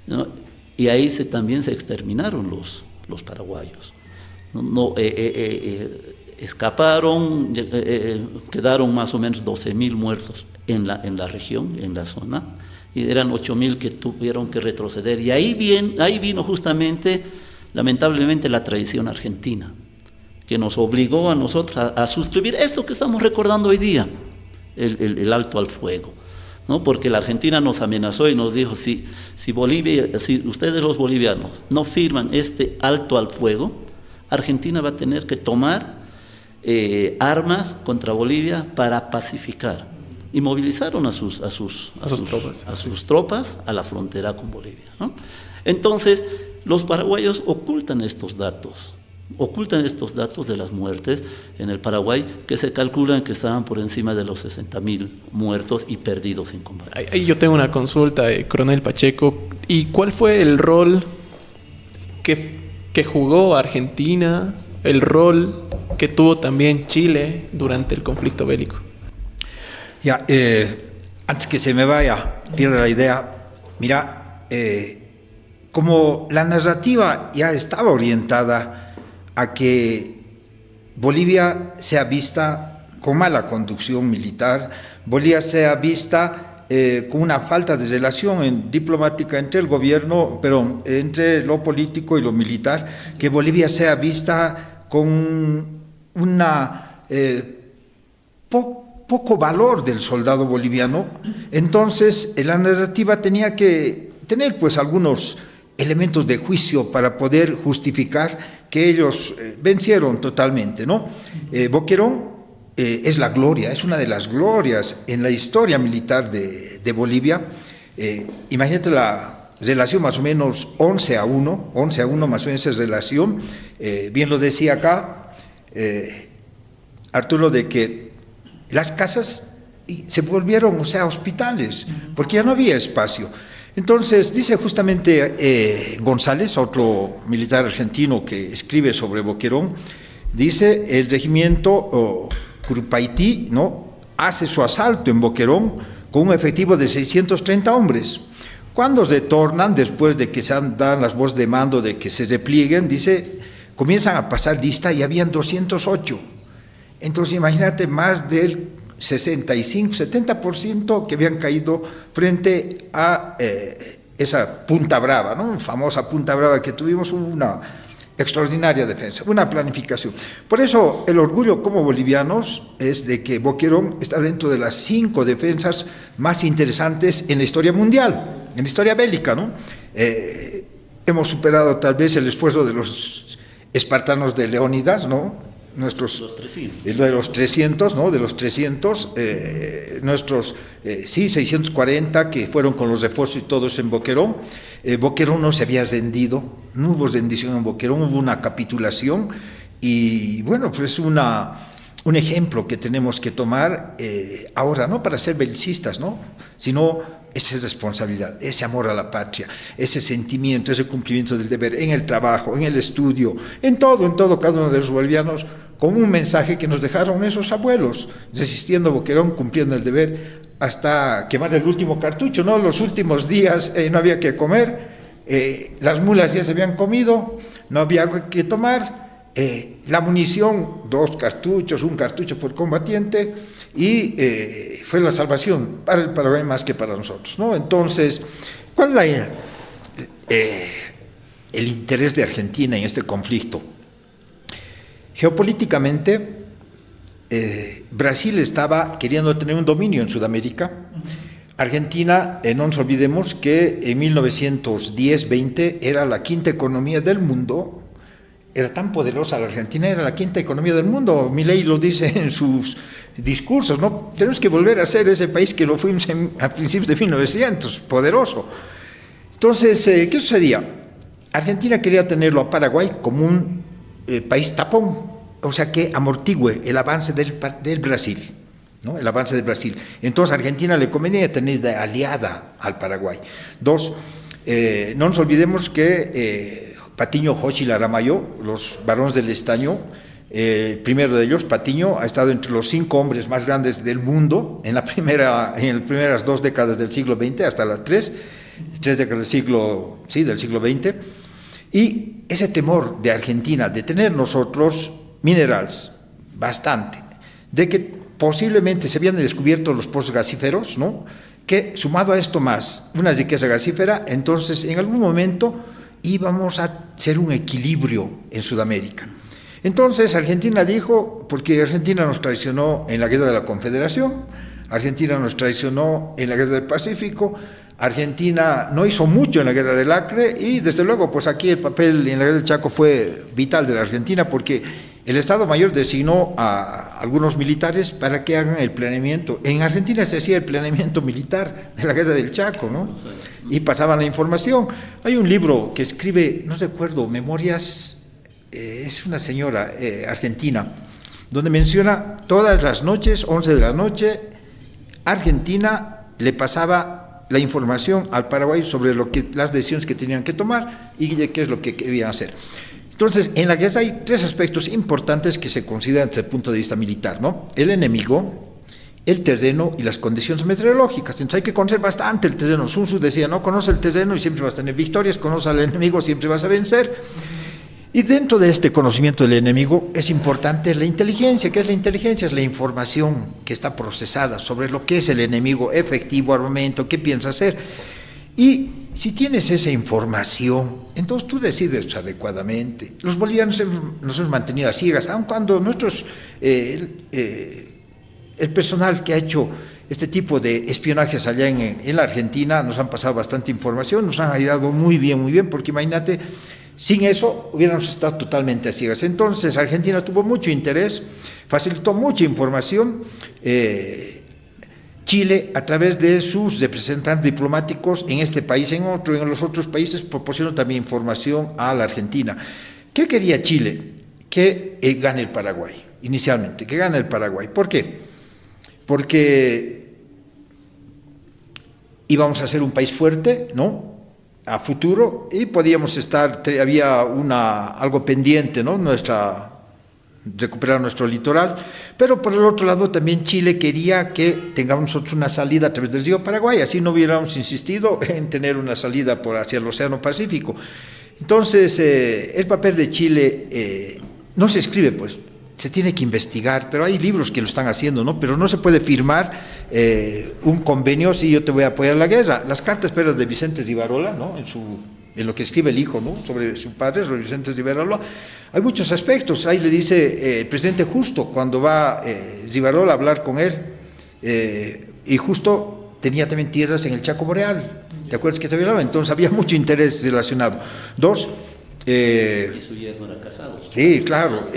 ¿no? Y ahí también se exterminaron los paraguayos. Escaparon, quedaron más o menos 12.000 muertos en la región, en la zona, y eran 8.000 que tuvieron que retroceder. Y ahí vino justamente, lamentablemente, la traición argentina, que nos obligó a nosotros a suscribir esto que estamos recordando hoy día, el alto al fuego, ¿no? Porque la Argentina nos amenazó y nos dijo, si ustedes los bolivianos no firman este alto al fuego, Argentina va a tener que tomar armas contra Bolivia para pacificar. Y movilizaron a sus tropas a la frontera con Bolivia, ¿no? Entonces, los paraguayos ocultan estos datos, ocultan estos datos de las muertes en el Paraguay, que se calculan que estaban por encima de los 60.000 muertos y perdidos en combate. Ahí yo tengo una consulta, coronel Pacheco. ¿Y cuál fue el rol que jugó Argentina, el rol que tuvo también Chile durante el conflicto bélico? Ya, antes que se me vaya, pierda la idea, mira, como la narrativa ya estaba orientada a que Bolivia sea vista con mala conducción militar, Bolivia sea vista con una falta de relación diplomática entre el gobierno, pero entre lo político y lo militar, que Bolivia sea vista con una poco valor del soldado boliviano. Entonces la narrativa tenía que tener pues algunos elementos de juicio para poder justificar que ellos vencieron totalmente, ¿no? Boquerón es la gloria, es una de las glorias en la historia militar de Bolivia. Imagínate la relación más o menos 11-1 más o menos esa relación. Bien lo decía acá Arturo, de que las casas se volvieron, o sea, hospitales, porque ya no había espacio. Entonces, dice justamente González, otro militar argentino que escribe sobre Boquerón, dice: el regimiento Curupaití, ¿no?, hace su asalto en Boquerón con un efectivo de 630 hombres. Cuando retornan, después de que se dan las voces de mando de que se replieguen, dice, comienzan a pasar lista y habían 208. Entonces, imagínate, más del 65-70% que habían caído frente a esa Punta Brava, ¿no?, famosa Punta Brava que tuvimos, una extraordinaria defensa, una planificación. Por eso el orgullo como bolivianos es de que Boquerón está dentro de las 5 defensas más interesantes en la historia mundial, en la historia bélica, ¿no? Hemos superado tal vez el esfuerzo de los espartanos de Leónidas, ¿no? Nuestros, de los 300, ¿no? De los 300, nuestros, 640 que fueron con los refuerzos y todos en Boquerón. Boquerón no se había rendido, no hubo rendición en Boquerón, hubo una capitulación y bueno, pues es un ejemplo que tenemos que tomar ahora, no para ser belicistas, ¿no?, sino esa responsabilidad, ese amor a la patria, ese sentimiento, ese cumplimiento del deber en el trabajo, en el estudio, en todo cada uno de los bolivianos, como un mensaje que nos dejaron esos abuelos, resistiendo a Boquerón, cumpliendo el deber, hasta quemar el último cartucho, ¿no? Los últimos días no había que comer, las mulas ya se habían comido, no había agua que tomar, la munición, 2 cartuchos, 1 cartucho por combatiente, y fue la salvación para el Paraguay más que para nosotros, ¿no? Entonces, ¿cuál es el interés de Argentina en este conflicto? Geopolíticamente, Brasil estaba queriendo tener un dominio en Sudamérica. Argentina, no nos olvidemos que en 1910-20 era la 5ª economía del mundo. Era tan poderosa la Argentina, era la 5ª economía del mundo. Milei lo dice en sus discursos, ¿no? Tenemos que volver a ser ese país que lo fuimos a principios de 1900, poderoso. Entonces, ¿qué sucedía? Argentina quería tenerlo a Paraguay como un país tapón, o sea, que amortigüe el avance del Brasil, ¿no?, el avance del Brasil. Entonces, a Argentina le convenía tener de aliada al Paraguay. 2, no nos olvidemos que Patiño, Hochi y Laramayo, los varones del estaño, el primero de ellos, Patiño, ha estado entre los 5 hombres más grandes del mundo en las primeras 2 décadas del siglo XX, hasta las 3 décadas del siglo XX, y ese temor de Argentina de tener nosotros minerales, bastante, de que posiblemente se habían descubierto los pozos gasíferos, ¿no?, que sumado a esto más una riqueza gasífera, entonces en algún momento íbamos a ser un equilibrio en Sudamérica. Entonces Argentina dijo, porque Argentina nos traicionó en la guerra de la Confederación, Argentina nos traicionó en la guerra del Pacífico, Argentina no hizo mucho en la guerra del Acre y desde luego pues aquí el papel en la guerra del Chaco fue vital de la Argentina porque el Estado Mayor designó a algunos militares para que hagan el planeamiento. En Argentina se hacía el planeamiento militar de la guerra del Chaco, ¿no? Y pasaban la información. Hay un libro que escribe, no recuerdo, Memorias es una señora argentina, donde menciona todas las noches, 11 de la noche, Argentina le pasaba la información al Paraguay sobre las decisiones que tenían que tomar y de qué es lo que querían hacer. Entonces, en la guerra hay tres aspectos importantes que se consideran desde el punto de vista militar, ¿no? El enemigo, el terreno y las condiciones meteorológicas. Entonces hay que conocer bastante el terreno. Sun Tzu decía, no, conoce el terreno y siempre vas a tener victorias, conoce al enemigo, siempre vas a vencer. Y dentro de este conocimiento del enemigo es importante la inteligencia. ¿Qué es la inteligencia? Es la información que está procesada sobre lo que es el enemigo, efectivo, armamento, qué piensa hacer. Y si tienes esa información, entonces tú decides adecuadamente. Los bolivianos nos hemos mantenido a ciegas, aun cuando el personal que ha hecho este tipo de espionajes allá en la Argentina nos han pasado bastante información, nos han ayudado muy bien, porque imagínate, sin eso hubiéramos estado totalmente a ciegas. Entonces Argentina tuvo mucho interés, facilitó mucha información. Chile, a través de sus representantes diplomáticos en este país, en los otros países, proporcionó también información a la Argentina. ¿Qué quería Chile? Que gane el Paraguay, inicialmente, que gane el Paraguay. ¿Por qué? Porque íbamos a ser un país fuerte, ¿no?, a futuro, y podíamos había algo pendiente, ¿no?, recuperar nuestro litoral, pero por el otro lado también Chile quería que tengamos nosotros una salida a través del río Paraguay, así no hubiéramos insistido en tener una salida hacia el Océano Pacífico. Entonces, el papel de Chile no se escribe, pues, se tiene que investigar, pero hay libros que lo están haciendo, ¿no? Pero no se puede firmar un convenio si yo te voy a apoyar en la guerra. Las cartas pero de Vicente Zivarola, ¿no?, en lo que escribe el hijo, ¿no?, sobre su padre, sobre Vicente Zivarola, hay muchos aspectos. Ahí le dice el presidente Justo, cuando va Zivarola a hablar con él, y Justo tenía también tierras en el Chaco Boreal, ¿te acuerdas que te hablaba? Entonces había mucho interés relacionado. Dos, y su yerno era casado. Sí, claro,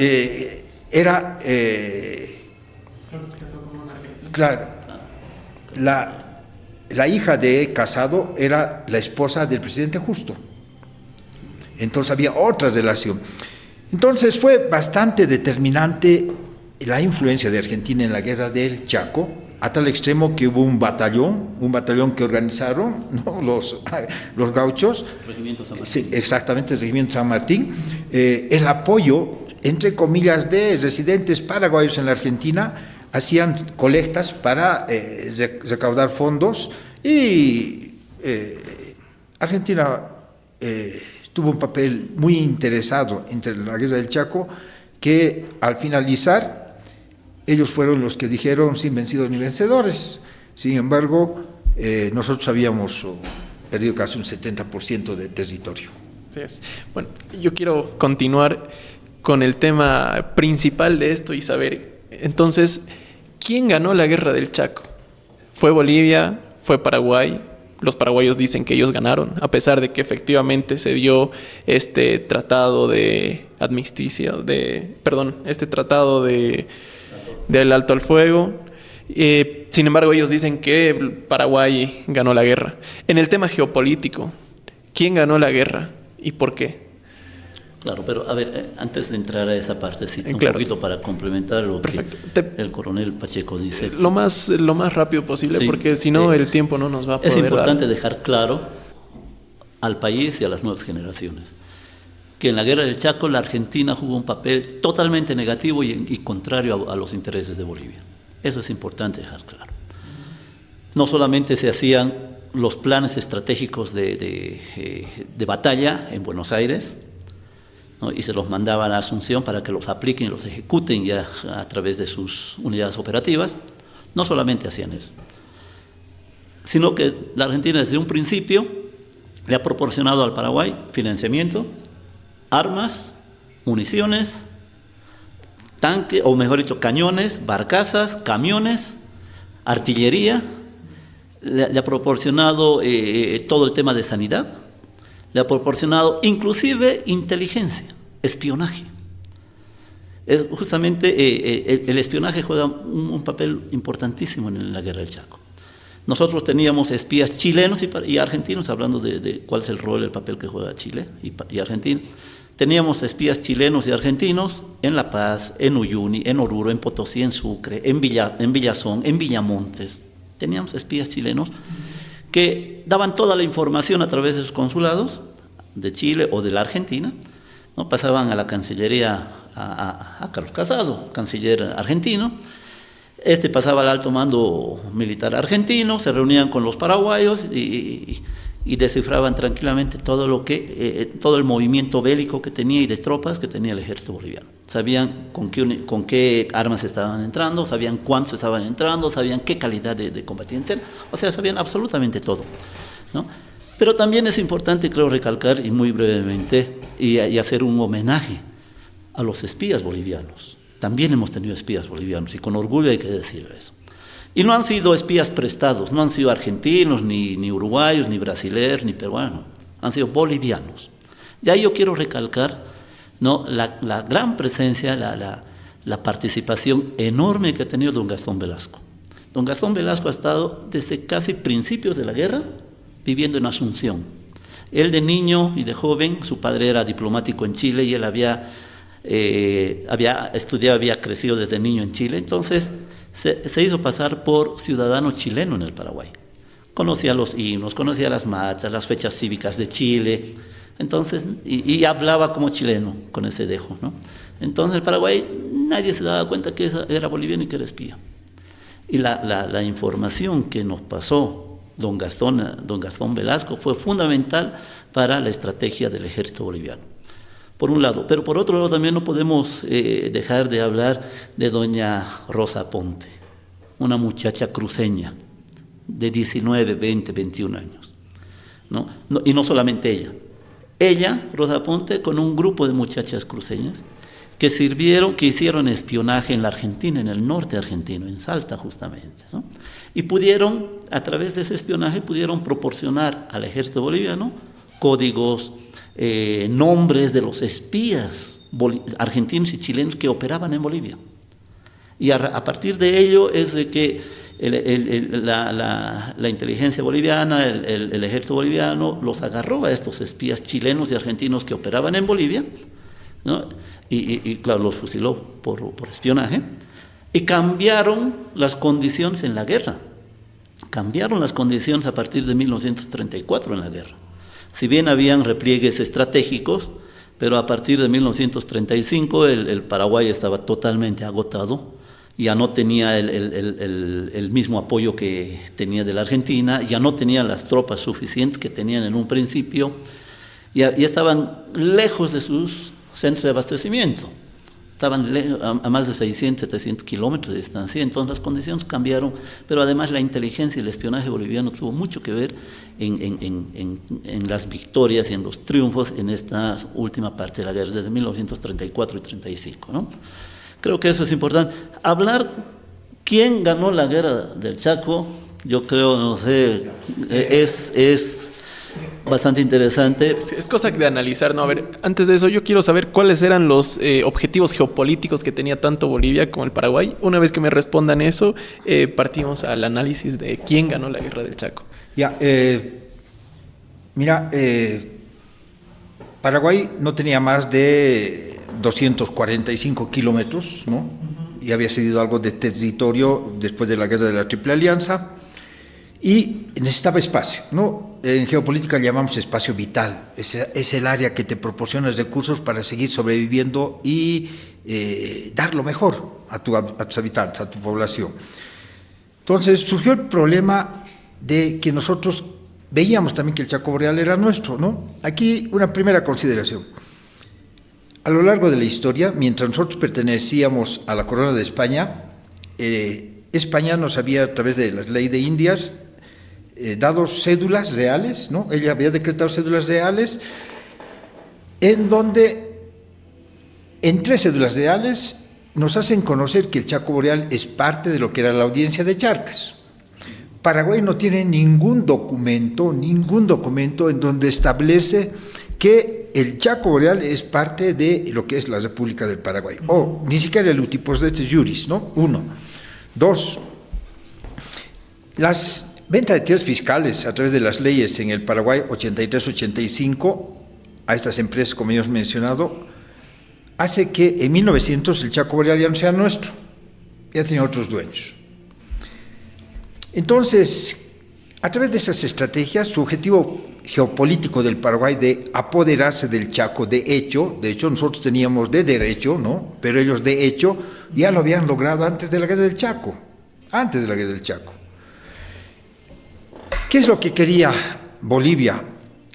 claro, la hija de Casado era la esposa del presidente Justo. Entonces había otra relación. Entonces fue bastante determinante la influencia de Argentina en la guerra del Chaco, a tal extremo que hubo un batallón que organizaron, ¿no?, los gauchos. Regimiento San Martín. Sí, exactamente, el Regimiento San Martín. El apoyo, entre comillas, de residentes paraguayos en la Argentina, hacían colectas para recaudar fondos, y Argentina tuvo un papel muy interesado entre la guerra del Chaco, que al finalizar ellos fueron los que dijeron sin vencidos ni vencedores. Sin embargo, nosotros habíamos perdido casi un 70% de territorio. Así es. Bueno, yo quiero continuar con el tema principal de esto y saber, entonces, ¿quién ganó la guerra del Chaco? ¿Fue Bolivia? ¿Fue Paraguay? Los paraguayos dicen que ellos ganaron, a pesar de que efectivamente se dio este tratado de armisticio, este tratado del alto al fuego. Sin embargo, ellos dicen que Paraguay ganó la guerra. En el tema geopolítico, ¿quién ganó la guerra y por qué? Claro, pero a ver, antes de entrar a esa partecita, un claro, poquito para complementar lo perfecto, que el coronel Pacheco dice. Lo más rápido posible, sí, porque si no el tiempo no nos va a poder dar. Es importante dejar claro al país y a las nuevas generaciones que en la guerra del Chaco la Argentina jugó un papel totalmente negativo y contrario a los intereses de Bolivia. Eso es importante dejar claro. No solamente se hacían los planes estratégicos de batalla en Buenos Aires, ¿no?, y se los mandaban a Asunción para que los apliquen y los ejecuten ya a través de sus unidades operativas. No solamente hacían eso, sino que la Argentina desde un principio le ha proporcionado al Paraguay financiamiento, armas, municiones, tanques, o mejor dicho, cañones, barcazas, camiones, artillería. Le ha proporcionado todo el tema de sanidad. Le ha proporcionado inclusive inteligencia, espionaje. Justamente el espionaje juega un papel importantísimo en la guerra del Chaco. Nosotros teníamos espías chilenos y argentinos, hablando de cuál es el rol, el papel que juega Chile y Argentina, Teníamos espías chilenos y argentinos en La Paz, en Uyuni, en Oruro, en Potosí, en Sucre, en Villazón, en Villamontes. Teníamos espías chilenos que daban toda la información a través de sus consulados de Chile o de la Argentina, ¿no? Pasaban a la Cancillería a Carlos Casado, canciller argentino. Este pasaba al alto mando militar argentino, se reunían con los paraguayos y descifraban tranquilamente todo el movimiento bélico que tenía y de tropas que tenía el ejército boliviano. Sabían con qué armas estaban entrando, sabían cuántos estaban entrando, sabían qué calidad de combatientes, o sea, sabían absolutamente todo, ¿no? Pero también es importante, creo, recalcar, y muy brevemente, y hacer un homenaje a los espías bolivianos. También hemos tenido espías bolivianos, y con orgullo hay que decir eso. Y no han sido espías prestados, no han sido argentinos, ni uruguayos, ni brasileños, ni peruanos, han sido bolivianos. De ahí yo quiero recalcar, ¿no?, la gran presencia, la participación enorme que ha tenido don Gastón Velasco. Don Gastón Velasco ha estado desde casi principios de la guerra viviendo en Asunción. Él de niño y de joven, su padre era diplomático en Chile y él había estudiado, había crecido desde niño en Chile, entonces se hizo pasar por ciudadano chileno en el Paraguay. Conocía los himnos, conocía las marchas, las fechas cívicas de Chile, entonces, y hablaba como chileno con ese dejo, ¿no? Entonces el Paraguay nadie se daba cuenta que era boliviano y que era espía. Y la información que nos pasó don Gastón Velasco fue fundamental para la estrategia del ejército boliviano, por un lado. Pero por otro lado también no podemos dejar de hablar de doña Rosa Ponte, una muchacha cruceña de 19, 20, 21 años, ¿no? Y no solamente ella, Rosa Ponte, con un grupo de muchachas cruceñas que hicieron espionaje en la Argentina, en el norte argentino, en Salta justamente, ¿no? Y pudieron, a través de ese espionaje, pudieron proporcionar al ejército boliviano códigos, nombres de los espías argentinos y chilenos que operaban en Bolivia. Y a partir de ello es de que la inteligencia boliviana, el ejército boliviano, los agarró a estos espías chilenos y argentinos que operaban en Bolivia, ¿no? Y claro, los fusiló por espionaje, y cambiaron las condiciones en la guerra. Cambiaron las condiciones a partir de 1934 en la guerra. Si bien habían repliegues estratégicos, pero a partir de 1935 el Paraguay estaba totalmente agotado, ya no tenía el mismo apoyo que tenía de la Argentina, ya no tenía las tropas suficientes que tenían en un principio, ya estaban lejos de sus centros de abastecimiento. Estaban a más de 600, 700 kilómetros de distancia, entonces las condiciones cambiaron, pero además la inteligencia y el espionaje boliviano tuvo mucho que ver en las victorias y en los triunfos en esta última parte de la guerra, desde 1934 y 1935, ¿no? Creo que eso es importante. Hablar quién ganó la guerra del Chaco, yo creo, no sé, es bastante interesante. Es cosa de analizar, ¿no? A ver, antes de eso yo quiero saber cuáles eran los objetivos geopolíticos que tenía tanto Bolivia como el Paraguay. Una vez que me respondan eso, partimos al análisis de quién ganó la guerra del Chaco. Ya, mira, Paraguay no tenía más de 245 kilómetros, ¿no? Y había cedido algo de territorio después de la guerra de la Triple Alianza. Y necesitaba espacio, ¿no? En geopolítica llamamos espacio vital, es el área que te proporciona recursos para seguir sobreviviendo y dar lo mejor a tus habitantes, a tu población. Entonces surgió el problema de que nosotros veíamos también que el Chaco Boreal era nuestro, ¿no? Aquí una primera consideración. A lo largo de la historia, mientras nosotros pertenecíamos a la corona de España, España nos había, a través de la ley de Indias, dado cédulas reales, ¿no? Ella había decretado cédulas reales, en donde, en 3 cédulas reales, nos hacen conocer que el Chaco Boreal es parte de lo que era la audiencia de Charcas. Paraguay no tiene ningún documento en donde establece que el Chaco Boreal es parte de lo que es la República del Paraguay, o ni siquiera el utipos de este juris, ¿no? 1. 2. Las ventas de tierras fiscales a través de las leyes en el Paraguay 83-85 a estas empresas, como hemos mencionado, hace que en 1900 el Chaco Boreal ya no sea nuestro, ya tenía otros dueños. Entonces, a través de esas estrategias, su objetivo geopolítico del Paraguay de apoderarse del Chaco, de hecho nosotros teníamos de derecho, ¿no? Pero ellos de hecho ya lo habían logrado antes de la guerra del Chaco, ¿Qué es lo que quería Bolivia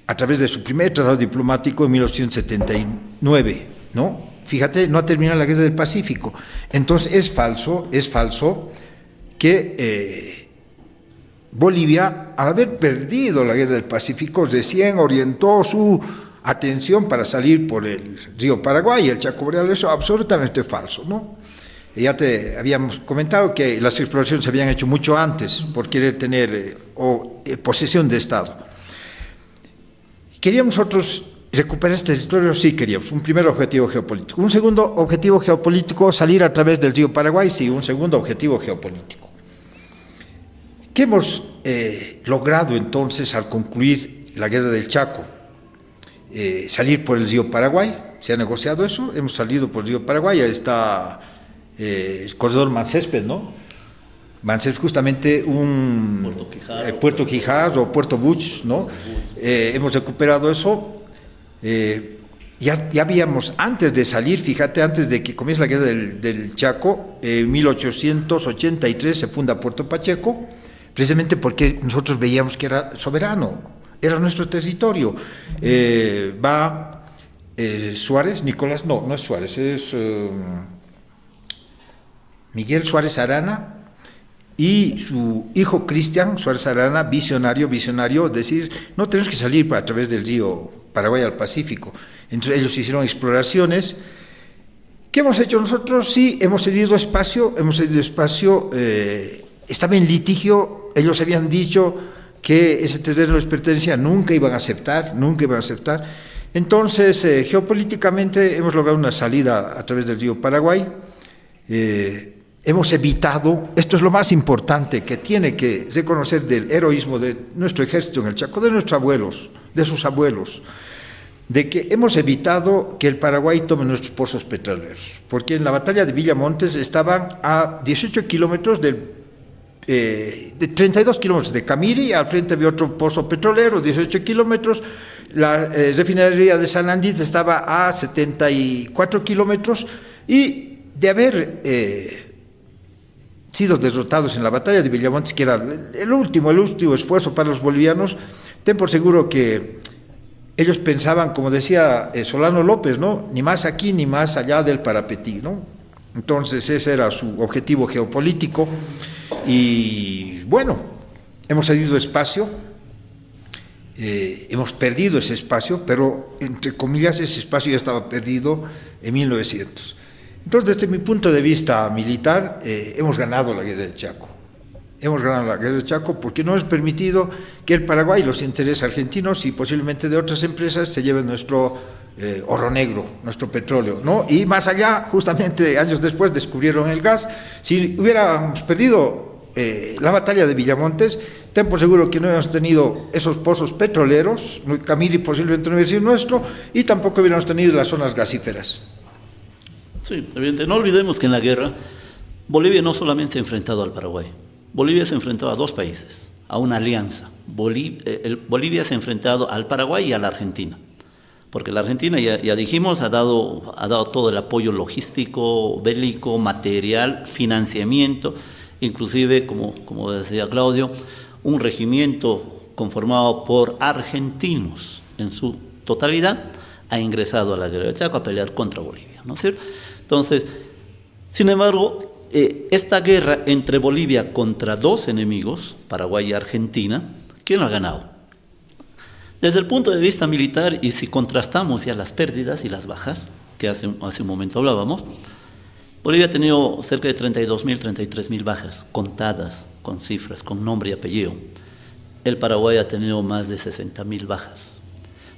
a través de su primer tratado diplomático en 1879, ¿no? Fíjate, no ha terminado la guerra del Pacífico. Entonces es falso que Bolivia, al haber perdido la guerra del Pacífico, recién orientó su atención para salir por el río Paraguay y el Chaco Boreal. Eso es absolutamente falso, ¿no? Ya te habíamos comentado que las exploraciones se habían hecho mucho antes por querer tener posesión de Estado. ¿Queríamos nosotros recuperar este territorio? Sí queríamos, un primer objetivo geopolítico. Un segundo objetivo geopolítico, salir a través del río Paraguay, sí, un segundo objetivo geopolítico. ¿Qué hemos logrado entonces al concluir la guerra del Chaco? Salir por el río Paraguay, se ha negociado eso, hemos salido por el río Paraguay, ahí está el corredor Mancésped, ¿no? Mancésped, justamente un Puerto Quijás o Puerto Buch, ¿no? Hemos recuperado eso. Ya habíamos, antes de salir, fíjate, antes de que comience la guerra del Chaco, en 1883 se funda Puerto Pacheco, precisamente porque nosotros veíamos que era soberano, era nuestro territorio. Va Suárez, Nicolás, no es Suárez, es Miguel Suárez Arana y su hijo Cristian Suárez Arana, visionario, decir, no tenemos que salir a través del río Paraguay al Pacífico. Entonces ellos hicieron exploraciones. ¿Qué hemos hecho nosotros? Sí, hemos cedido espacio, estaba en litigio, ellos habían dicho que ese terreno les pertenecía, nunca iban a aceptar. Entonces, geopolíticamente hemos logrado una salida a través del río Paraguay, hemos evitado, esto es lo más importante que tiene que reconocer del heroísmo de nuestro ejército en el Chaco, de nuestros abuelos, de sus abuelos, de que hemos evitado que el Paraguay tome nuestros pozos petroleros, porque en la batalla de Villamontes estaban a 18 kilómetros de 32 kilómetros de Camiri, al frente había otro pozo petrolero, 18 kilómetros, la refinería de San Landín estaba a 74 kilómetros, y de haber sido derrotados en la batalla de Villamontes, que era el último esfuerzo para los bolivianos, ten por seguro que ellos pensaban, como decía Solano López, ¿no? Ni más aquí ni más allá del Parapetí, ¿no? Entonces ese era su objetivo geopolítico. Y bueno, hemos cedido espacio, hemos perdido ese espacio, pero entre comillas ese espacio ya estaba perdido en 1900. Entonces, desde mi punto de vista militar, hemos ganado la guerra del Chaco. Porque no hemos permitido que el Paraguay, los intereses argentinos y posiblemente de otras empresas se lleven nuestro oro negro, nuestro petróleo, ¿no? Y más allá, justamente años después descubrieron el gas. Si hubiéramos perdido la batalla de Villamontes, ten por seguro que no hubiéramos tenido esos pozos petroleros, Camiri posiblemente no hubiera sido nuestro, y tampoco hubiéramos tenido las zonas gasíferas. Sí, evidente. No olvidemos que en la guerra Bolivia no solamente se ha enfrentado al Paraguay, Bolivia se ha enfrentado a dos países, a una alianza. Bolivia se ha enfrentado al Paraguay y a la Argentina, porque la Argentina, ya dijimos, ha dado todo el apoyo logístico, bélico, material, financiamiento, inclusive, como decía Claudio, un regimiento conformado por argentinos en su totalidad ha ingresado a la guerra del Chaco a pelear contra Bolivia, ¿no es cierto? Entonces, sin embargo, esta guerra entre Bolivia contra dos enemigos, Paraguay y Argentina, ¿quién lo ha ganado? Desde el punto de vista militar, y si contrastamos ya las pérdidas y las bajas, que hace un momento hablábamos, Bolivia ha tenido cerca de 32.000, 33.000 bajas, contadas, con cifras, con nombre y apellido. El Paraguay ha tenido más de 60.000 bajas.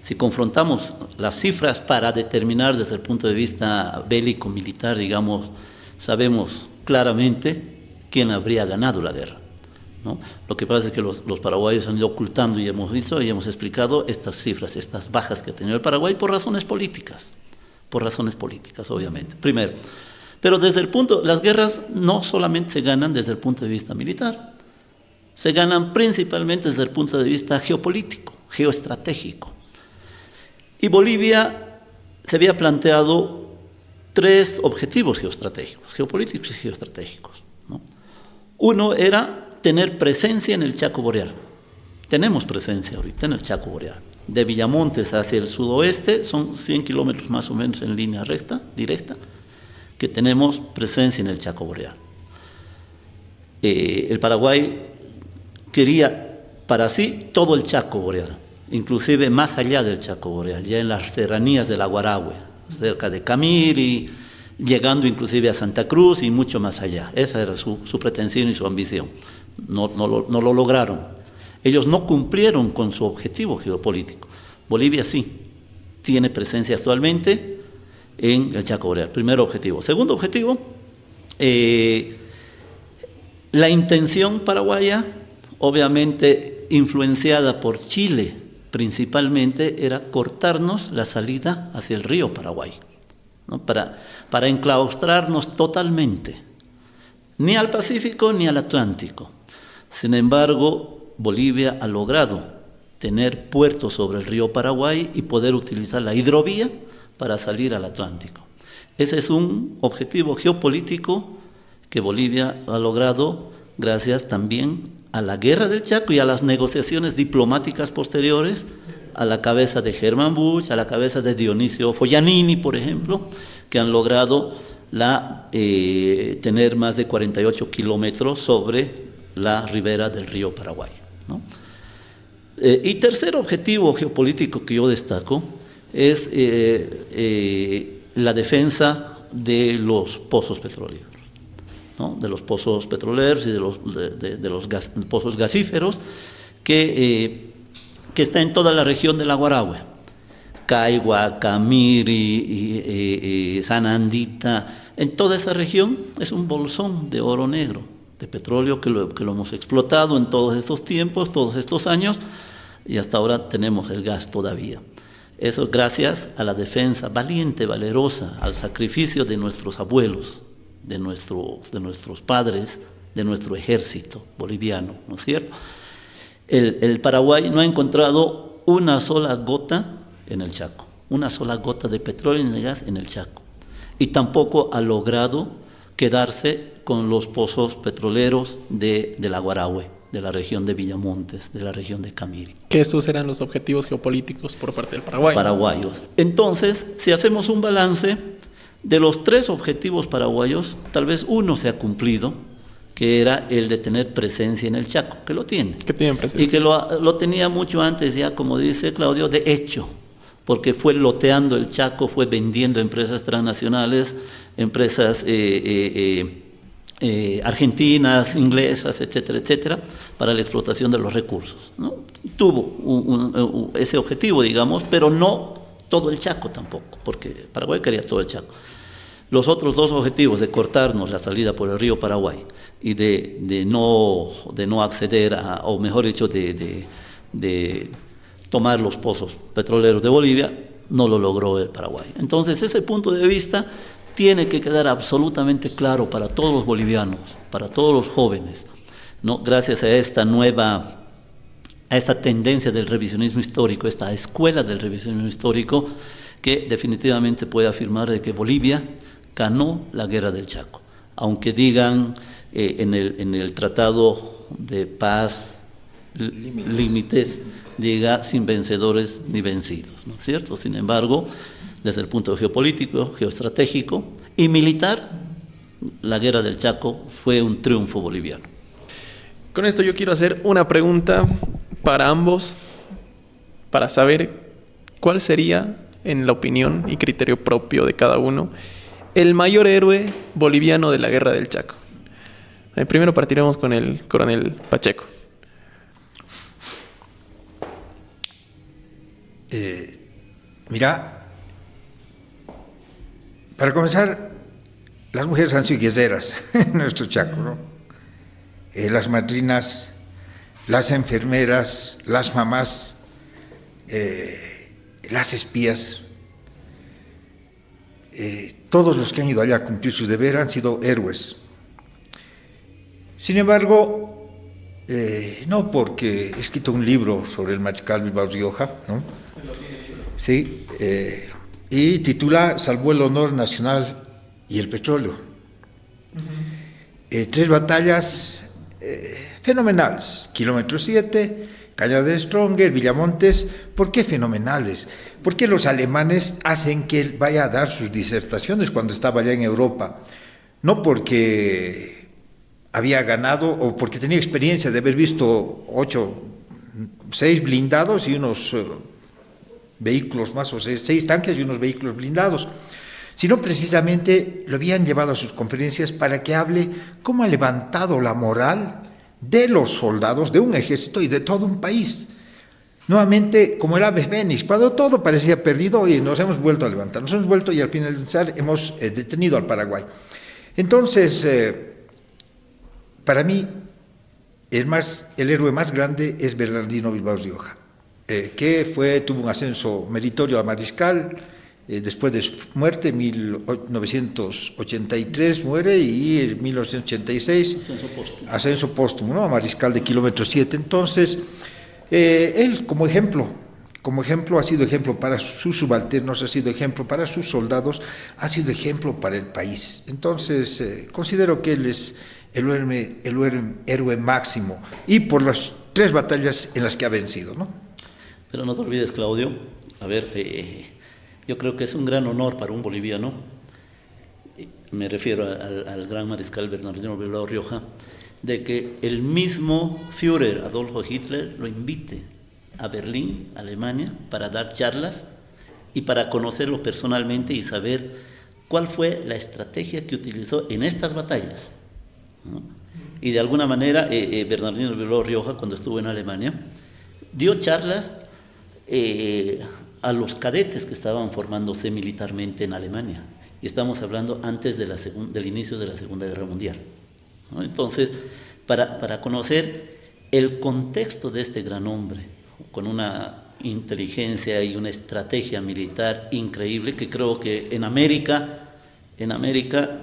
Si confrontamos las cifras para determinar desde el punto de vista bélico-militar, digamos, sabemos claramente quién habría ganado la guerra. ¿no? Lo que pasa es que los paraguayos han ido ocultando y hemos visto y hemos explicado estas cifras, estas bajas que ha tenido el Paraguay por razones políticas, obviamente, primero. Pero las guerras no solamente se ganan desde el punto de vista militar, se ganan principalmente desde el punto de vista geopolítico, geoestratégico. Y Bolivia se había planteado 3 objetivos geopolíticos y geoestratégicos, ¿no? Uno era tener presencia en el Chaco Boreal. Tenemos presencia ahorita en el Chaco Boreal. De Villamontes hacia el sudoeste son 100 kilómetros más o menos en línea recta, directa, que tenemos presencia en el Chaco Boreal. El Paraguay quería para sí todo el Chaco Boreal, inclusive más allá del Chaco Boreal, ya en las serranías del Aguarahue, cerca de Camiri, llegando inclusive a Santa Cruz y mucho más allá. Esa era su pretensión y su ambición. No lo lograron. Ellos no cumplieron con su objetivo geopolítico. Bolivia sí tiene presencia actualmente en el Chaco Boreal. Primer objetivo. Segundo objetivo, la intención paraguaya, obviamente influenciada por Chile principalmente, era cortarnos la salida hacia el río Paraguay, ¿no? Para enclaustrarnos totalmente, ni al Pacífico ni al Atlántico. Sin embargo, Bolivia ha logrado tener puertos sobre el río Paraguay y poder utilizar la hidrovía para salir al Atlántico. Ese es un objetivo geopolítico que Bolivia ha logrado gracias también a la guerra del Chaco y a las negociaciones diplomáticas posteriores, a la cabeza de Hermann Busch, a la cabeza de Dionisio Foglianini, por ejemplo, que han logrado tener más de 48 kilómetros sobre la ribera del río Paraguay, ¿no? Y tercer objetivo geopolítico que yo destaco es la defensa de los pozos petroleros, ¿no? De los pozos petroleros y de los pozos gasíferos que está en toda la región del Aguarahue, Caigua, Camiri, Sanandita. En toda esa región es un bolsón de oro negro, de petróleo que lo hemos explotado en todos estos tiempos, todos estos años, y hasta ahora tenemos el gas todavía. Eso gracias a la defensa valiente, valerosa, al sacrificio de nuestros abuelos, de nuestros padres, de nuestro ejército boliviano, ¿no es cierto? El Paraguay no ha encontrado una sola gota en el Chaco, una sola gota de petróleo ni de gas en el Chaco, y tampoco ha logrado quedarse con los pozos petroleros del Aguarahue, de la región de Villamontes, de la región de Camiri. Que esos eran los objetivos geopolíticos por parte del Paraguay. Paraguayos. Entonces, si hacemos un balance de los 3 objetivos paraguayos, tal vez uno se ha cumplido, que era el de tener presencia en el Chaco, que lo tiene. Que tienen presencia. Y que lo tenía mucho antes ya, como dice Claudio, de hecho, porque fue loteando el Chaco, fue vendiendo empresas transnacionales, empresas argentinas, inglesas, etcétera, etcétera, para la explotación de los recursos, ¿no? Tuvo ese objetivo, digamos, pero no todo el Chaco tampoco, porque Paraguay quería todo el Chaco. Los otros 2 objetivos, de cortarnos la salida por el río Paraguay y de no acceder o mejor dicho, de tomar los pozos petroleros de Bolivia, no lo logró el Paraguay. Entonces, ese punto de vista tiene que quedar absolutamente claro para todos los bolivianos, para todos los jóvenes, ¿no? Gracias a esta tendencia del revisionismo histórico, esta escuela del revisionismo histórico, que definitivamente puede afirmar de que Bolivia ganó la guerra del Chaco, aunque digan en el Tratado de Paz límites, diga sin vencedores ni vencidos, ¿no es cierto? Sin embargo, desde el punto geopolítico, geoestratégico y militar, la guerra del Chaco fue un triunfo boliviano. Con esto yo quiero hacer una pregunta para ambos, para saber cuál sería, en la opinión y criterio propio de cada uno, el mayor héroe boliviano de la guerra del Chaco. Primero partiremos con el coronel Pacheco. Mira, para comenzar, las mujeres han sido guerreras en nuestro Chaco, ¿no? Las madrinas las enfermeras, las mamás, las espías, todos los que han ido allá a cumplir su deber han sido héroes. Sin embargo, no porque he escrito un libro sobre el mariscal Bilbao Rioja, ¿no? Sí, y titula Salvó el honor nacional y el petróleo. 3 batallas fenomenales: Kilómetro 7, Cañada de Stronger, Villamontes. ¿Por qué fenomenales? Porque los alemanes hacen que él vaya a dar sus disertaciones cuando estaba allá en Europa, no porque había ganado o porque tenía experiencia de haber visto 6 blindados y unos vehículos más, o 6 tanques y unos vehículos blindados, sino precisamente lo habían llevado a sus conferencias para que hable cómo ha levantado la moral de los soldados, de un ejército y de todo un país. Nuevamente, como el ave fénix, cuando todo parecía perdido, y nos hemos vuelto a levantar, nos hemos vuelto y al finalizar hemos detenido al Paraguay. Entonces, para mí, el héroe más grande es Bernardino Bilbao Rioja, que tuvo un ascenso meritorio a mariscal. Después de su muerte, en 1983 muere, y en 1986 ascenso póstumo, ¿no? A mariscal de Kilómetro 7. Entonces, él como ejemplo ha sido ejemplo para sus subalternos, ha sido ejemplo para sus soldados, ha sido ejemplo para el país. Entonces, considero que él es el héroe máximo, y por las 3 batallas en las que ha vencido, ¿no? Pero no te olvides, Claudio, a ver, yo creo que es un gran honor para un boliviano, me refiero al gran mariscal Bernardino Bilbao Rioja, de que el mismo Führer, Adolfo Hitler, lo invite a Berlín, Alemania, para dar charlas y para conocerlo personalmente y saber cuál fue la estrategia que utilizó en estas batallas, ¿no? Y de alguna manera, Bernardino Bilbao Rioja, cuando estuvo en Alemania, dio charlas a los cadetes que estaban formándose militarmente en Alemania, y estamos hablando antes de del inicio de la Segunda Guerra Mundial, ¿no? Entonces, para conocer el contexto de este gran hombre, con una inteligencia y una estrategia militar increíble, que creo que en América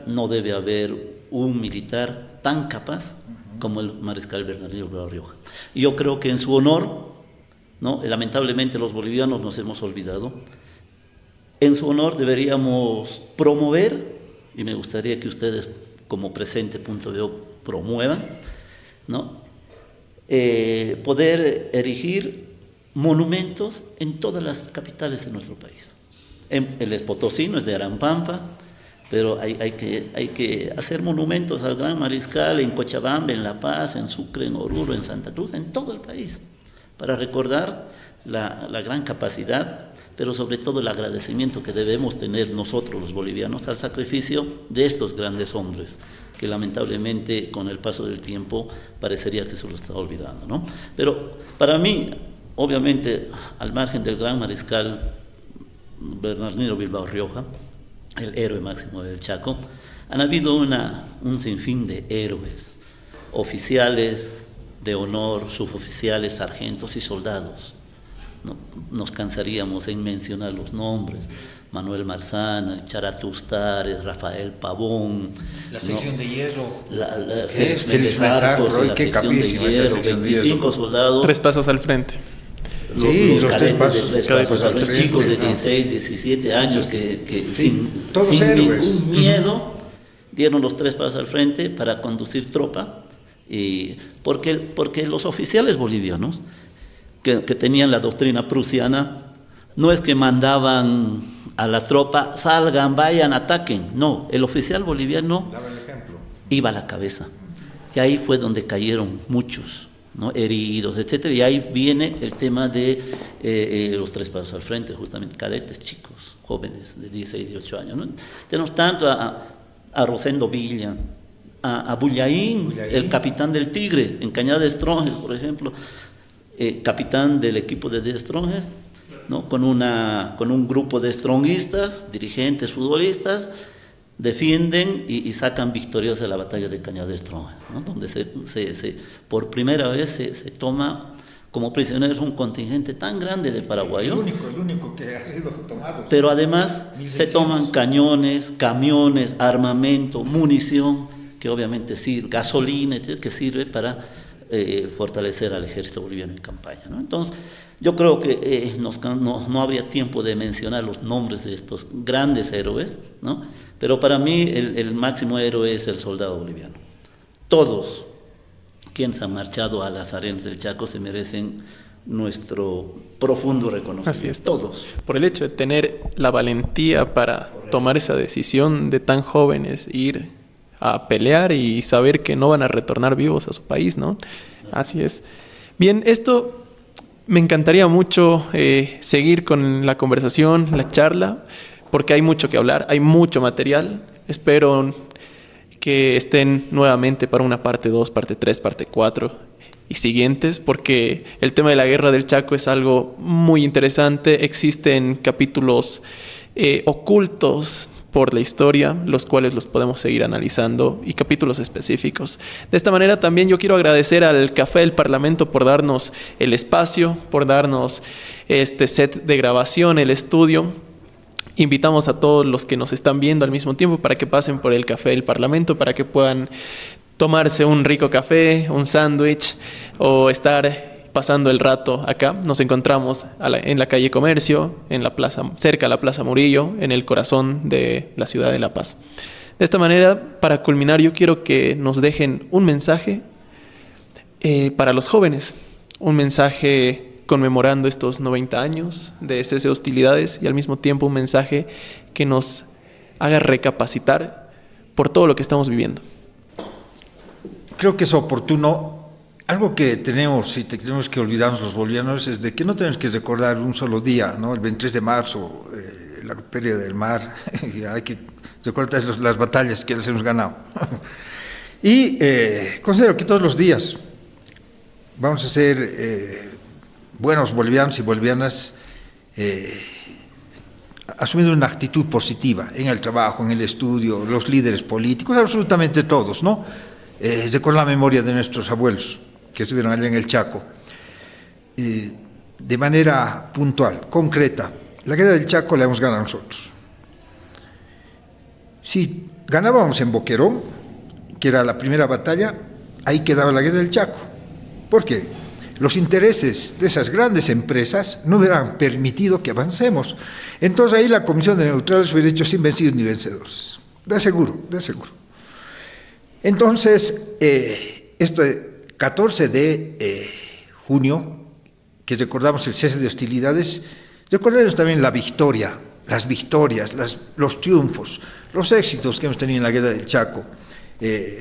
no debe haber un militar tan capaz como el mariscal Bernardino Bilbao Rioja. Y yo creo que en su honor, ¿no? Lamentablemente los bolivianos nos hemos olvidado. En su honor deberíamos promover, y me gustaría que ustedes como Presente.do promuevan, ¿no? Poder erigir monumentos en todas las capitales de nuestro país. El Potosino es de Arampampa, pero hay que hacer monumentos al gran mariscal en Cochabamba, en La Paz, en Sucre, en Oruro, en Santa Cruz, en todo el país, para recordar la gran capacidad, pero sobre todo el agradecimiento que debemos tener nosotros los bolivianos al sacrificio de estos grandes hombres, que lamentablemente con el paso del tiempo parecería que se lo está olvidando, ¿no? Pero para mí, obviamente, al margen del gran mariscal Bernardino Bilbao Rioja, el héroe máximo del Chaco, han habido un sinfín de héroes, oficiales de honor, suboficiales, sargentos y soldados. No nos cansaríamos en mencionar los nombres: Manuel Marzana, Charat Ustares, Rafael Pavón, la sección de hierro, Félix Arcos, la sección de hierro, 25 soldados. 3 pasos al frente. Los 3 pasos, los chicos de 16, 17 años que sin héroes, ningún miedo dieron los 3 pasos al frente para conducir tropa, porque los oficiales bolivianos que tenían la doctrina prusiana no es que mandaban a la tropa, salgan, vayan, ataquen. No, el oficial boliviano daba el ejemplo, iba a la cabeza, y ahí fue donde cayeron muchos, ¿no? Heridos, etcétera. Y ahí viene el tema de los 3 pasos al frente, justamente cadetes, chicos, jóvenes de 16, 18 años, ¿no? Tenemos tanto a Rosendo Villa, a Bullaín, el capitán del Tigre, en Cañada de Stronges, por ejemplo, capitán del equipo de Stronges, ¿no? Con un grupo de stronguistas, dirigentes, futbolistas, defienden y sacan victorias de la batalla de Cañadestro, ¿no? Donde por primera vez se toma como prisioneros un contingente tan grande de paraguayos. El único que ha sido tomado. Pero además 1600. se toman cañones, camiones, armamento, munición, que obviamente sirve, gasolina, etcétera, que sirve para fortalecer al ejército boliviano en campaña, ¿no? Entonces, yo creo que no habría tiempo de mencionar los nombres de estos grandes héroes, ¿no? Pero para mí el máximo héroe es el soldado boliviano. Todos quienes han marchado a las arenas del Chaco se merecen nuestro profundo reconocimiento. Así es. Todos. Por el hecho de tener la valentía para tomar esa decisión de tan jóvenes, ir a pelear y saber que no van a retornar vivos a su país, ¿no? Así es. Bien, esto me encantaría mucho seguir con la conversación, la charla, porque hay mucho que hablar, hay mucho material. Espero que estén nuevamente para una parte 2, parte 3, parte 4 y siguientes, porque el tema de la guerra del Chaco es algo muy interesante. Existen capítulos ocultos por la historia, los cuales los podemos seguir analizando, y capítulos específicos. De esta manera también yo quiero agradecer al Café del Parlamento por darnos el espacio, por darnos este set de grabación, el estudio. Invitamos a todos los que nos están viendo al mismo tiempo para que pasen por el Café del Parlamento, para que puedan tomarse un rico café, un sándwich o estar pasando el rato acá. Nos encontramos en la calle Comercio, en la plaza, cerca a la Plaza Murillo, en el corazón de la ciudad de La Paz. De esta manera, para culminar, yo quiero que nos dejen un mensaje para los jóvenes, un mensaje conmemorando estos 90 años de cese de hostilidades y al mismo tiempo un mensaje que nos haga recapacitar por todo lo que estamos viviendo. Creo que es oportuno. Algo que tenemos y tenemos que olvidarnos los bolivianos es de que no tenemos que recordar un solo día, ¿no? El 23 de marzo, la pérdida del mar, y hay que recordar las batallas que les hemos ganado. Y considero que todos los días vamos a ser buenos bolivianos y bolivianas, asumiendo una actitud positiva en el trabajo, en el estudio, los líderes políticos, absolutamente todos, ¿no? Recordar la memoria de nuestros abuelos que estuvieron allá en el Chaco, de manera puntual, concreta. La guerra del Chaco la hemos ganado nosotros. Si ganábamos en Boquerón, que era la primera batalla, ahí quedaba la guerra del Chaco. ¿Por qué? Los intereses de esas grandes empresas no hubieran permitido que avancemos. Entonces ahí la Comisión de Neutrales hubiera dicho sin vencidos ni vencedores. De seguro, de seguro. Entonces, este 14 de junio, que recordamos el cese de hostilidades, recordemos también la victoria, las victorias, los triunfos, los éxitos que hemos tenido en la guerra del Chaco,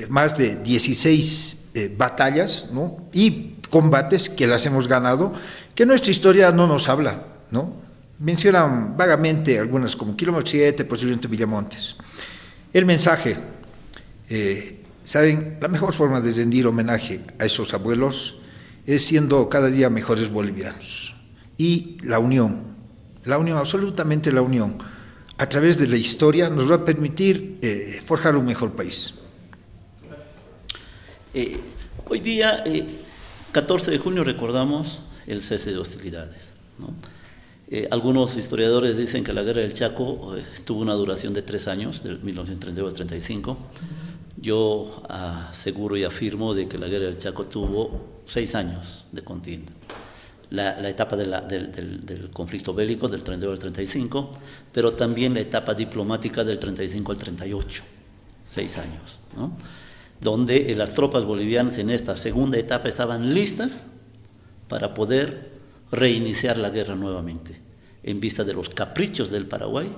más de 16 batallas, ¿no? Y combates que las hemos ganado, que nuestra historia no nos habla, ¿no? Mencionan vagamente algunas como Kilómetro 7, posiblemente Villamontes. El mensaje, ¿saben? La mejor forma de rendir homenaje a esos abuelos es siendo cada día mejores bolivianos. Y la unión, absolutamente la unión, a través de la historia nos va a permitir forjar un mejor país. Hoy día, 14 de junio, recordamos el cese de hostilidades, ¿no? Algunos historiadores dicen que la guerra del Chaco tuvo una duración de 3 años, del 1932 al 35. Yo aseguro y afirmo de que la guerra del Chaco tuvo 6 años de contienda. La etapa del conflicto bélico del 32 al 35, pero también la etapa diplomática del 35 al 38, 6 años, ¿no? Donde las tropas bolivianas en esta segunda etapa estaban listas para poder reiniciar la guerra nuevamente, en vista de los caprichos del Paraguay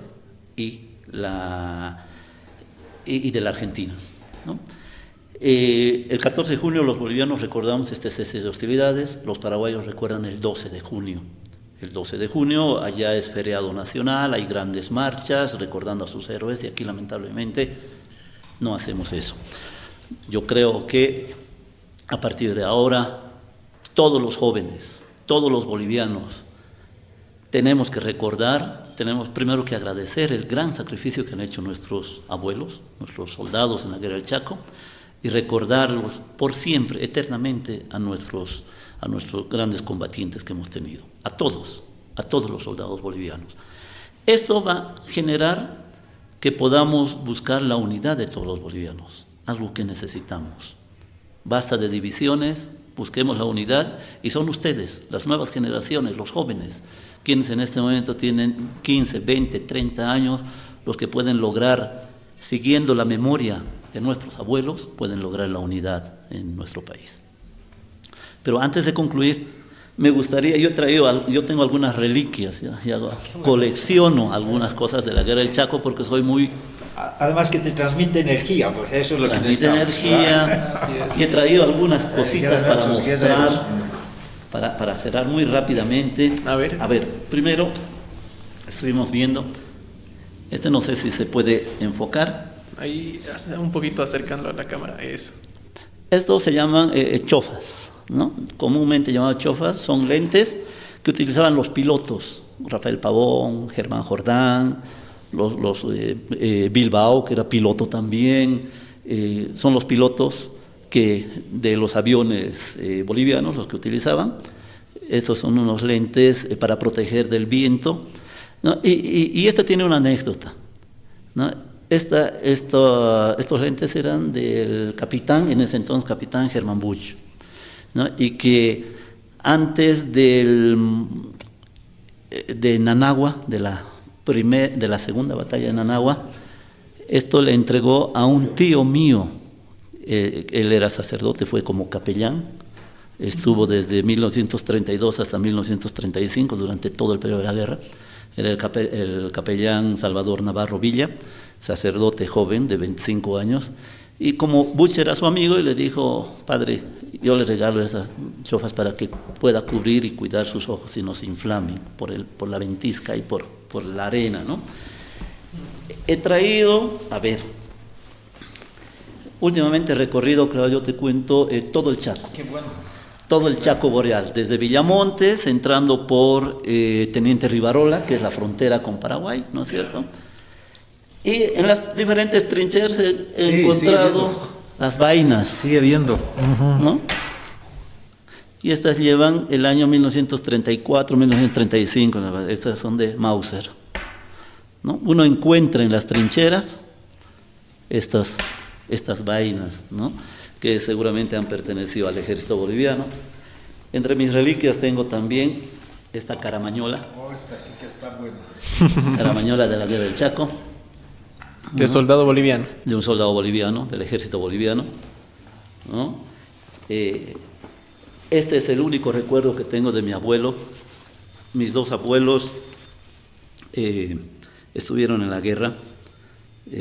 y de la Argentina, ¿no? El 14 de junio los bolivianos recordamos este cese de hostilidades, los paraguayos recuerdan el 12 de junio. El 12 de junio allá es feriado nacional, hay grandes marchas recordando a sus héroes y aquí lamentablemente no hacemos eso. Yo creo que a partir de ahora todos los jóvenes, todos los bolivianos tenemos que recordar, tenemos primero que agradecer el gran sacrificio que han hecho nuestros abuelos, nuestros soldados en la Guerra del Chaco, y recordarlos por siempre, eternamente, a nuestros grandes combatientes que hemos tenido, a todos los soldados bolivianos. Esto va a generar que podamos buscar la unidad de todos los bolivianos, algo que necesitamos. Basta de divisiones, busquemos la unidad, y son ustedes, las nuevas generaciones, los jóvenes, quienes en este momento tienen 15, 20, 30 años, los que pueden lograr, siguiendo la memoria de nuestros abuelos, pueden lograr la unidad en nuestro país. Pero antes de concluir, me gustaría, yo tengo algunas reliquias, colecciono algunas cosas de la Guerra del Chaco porque soy muy... Además que te transmite energía, pues eso es lo que necesitamos. Energía, y he traído algunas cositas para mostrar, para cerrar muy rápidamente. A ver, primero, estuvimos viendo, no sé si se puede enfocar. Ahí, un poquito acercándolo a la cámara, eso. Estos se llaman chofas, ¿no? Comúnmente llamados chofas, son lentes que utilizaban los pilotos, Rafael Pavón, Germán Jordán, Bilbao, que era piloto también, son los pilotos de los aviones bolivianos, los que utilizaban. Estos son unos lentes para proteger del viento, ¿no? Y este tiene una anécdota, ¿no? Estos lentes eran del capitán, en ese entonces capitán Germán Busch, ¿no? Y que antes de Nanagua, de la segunda batalla de Nanagua, esto le entregó a un tío mío. Él era sacerdote, fue como capellán, estuvo desde 1932 hasta 1935, durante todo el periodo de la guerra. Era el capellán Salvador Navarro Villa, sacerdote joven de 25 años, y como Busch era su amigo, y le dijo: padre, yo le regalo esas chofas para que pueda cubrir y cuidar sus ojos y no se inflamen por la ventisca y por la arena, ¿no? He traído, últimamente he recorrido, claro, yo te cuento, todo el Chaco. Qué bueno. Todo el Chaco boreal, desde Villamontes, entrando por Teniente Rivarola, que es la frontera con Paraguay, ¿no es cierto? Y en las diferentes trincheras he encontrado las vainas. Sigue viendo. ¿No? Y estas llevan el año 1934, 1935, estas son de Mauser, ¿no? Uno encuentra en las trincheras estas vainas, ¿no? Que seguramente han pertenecido al ejército boliviano. Entre mis reliquias tengo también esta caramañola. Esta sí que está buena. Caramañola de la Guerra del Chaco. De soldado boliviano. De un soldado boliviano, del ejército boliviano, ¿no? Este es el único recuerdo que tengo de mi abuelo. Mis dos abuelos estuvieron en la guerra,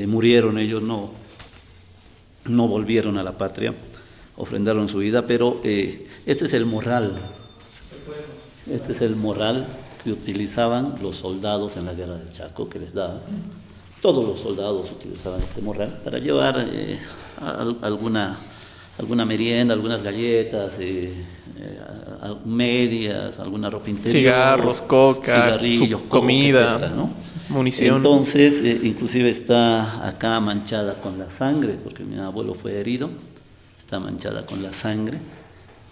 murieron ellos, no volvieron a la patria, ofrendaron su vida, pero este es el morral. Este es el morral que utilizaban los soldados en la Guerra del Chaco, que les daban. Todos los soldados utilizaban este morral para llevar alguna merienda, algunas galletas, medias, alguna ropa interior, cigarros, coca, cigarrillos, comida, etcétera, ¿no? Munición. Entonces, inclusive está acá manchada con la sangre, porque mi abuelo fue herido, está manchada con la sangre,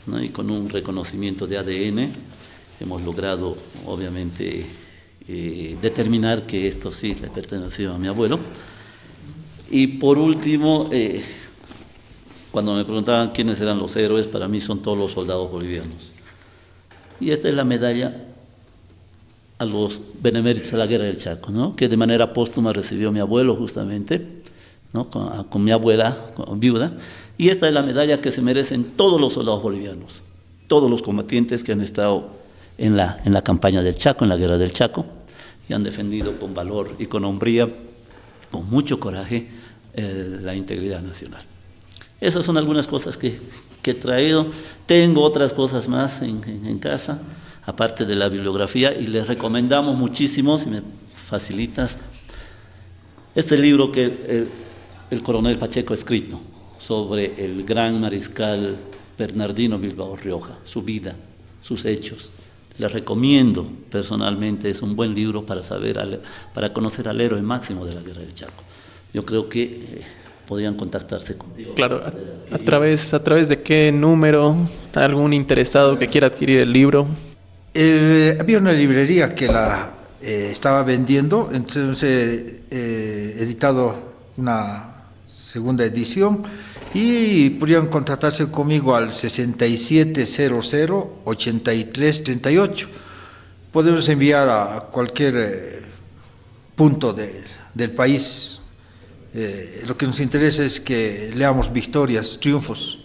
¿no? Y con un reconocimiento de ADN hemos logrado, obviamente, determinar que esto sí le perteneció a mi abuelo. Y por último, cuando me preguntaban quiénes eran los héroes, para mí son todos los soldados bolivianos. Y esta es la medalla a los beneméritos de la Guerra del Chaco, ¿no? Que de manera póstuma recibió mi abuelo justamente, ¿no? Con mi abuela viuda. Y esta es la medalla que se merecen todos los soldados bolivianos, todos los combatientes que han estado en la campaña del Chaco, en la Guerra del Chaco, y han defendido con valor y con hombría, con mucho coraje, la integridad nacional. Esas son algunas cosas que he traído. Tengo otras cosas más en casa, aparte de la bibliografía, y les recomendamos muchísimo, si me facilitas, este libro que el coronel Pacheco ha escrito sobre el gran mariscal Bernardino Bilbao Rioja, su vida, sus hechos. Les les recomiendo personalmente, es un buen libro para para conocer al héroe máximo de la Guerra del Chaco. Yo creo que podrían contactarse contigo. Claro, a través de qué número, algún interesado que quiera adquirir el libro. Había una librería que la estaba vendiendo, entonces he editado una segunda edición y podrían contactarse conmigo al 6700-8338. Podemos enviar a cualquier punto del país. Lo que nos interesa es que leamos victorias, triunfos.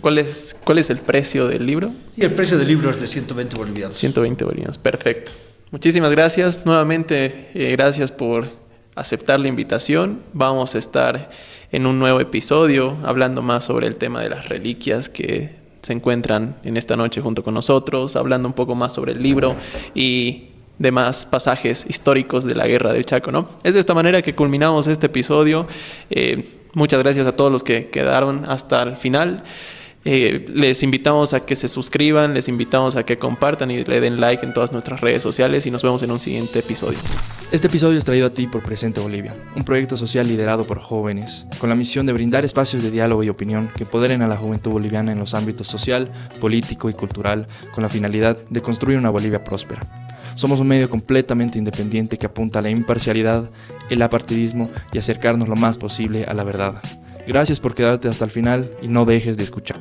¿Cuál es el precio del libro? Sí, el precio del libro es de 120 bolivianos. 120 bolivianos, perfecto. Muchísimas gracias. Nuevamente, gracias por aceptar la invitación. Vamos a estar en un nuevo episodio hablando más sobre el tema de las reliquias que se encuentran en esta noche junto con nosotros, hablando un poco más sobre el libro y demás pasajes históricos de la Guerra del Chaco, ¿no? Es de esta manera que culminamos este episodio. Muchas gracias a todos los que quedaron hasta el final. Les invitamos a que se suscriban, les invitamos a que compartan y le den like en todas nuestras redes sociales y nos vemos en un siguiente episodio. Este episodio es traído a ti por Presente Bolivia, un proyecto social liderado por jóvenes, con la misión de brindar espacios de diálogo y opinión que empoderen a la juventud boliviana en los ámbitos social, político y cultural, con la finalidad de construir una Bolivia próspera. Somos un medio completamente independiente que apunta a la imparcialidad, el apartidismo y acercarnos lo más posible a la verdad. Gracias por quedarte hasta el final y no dejes de escuchar.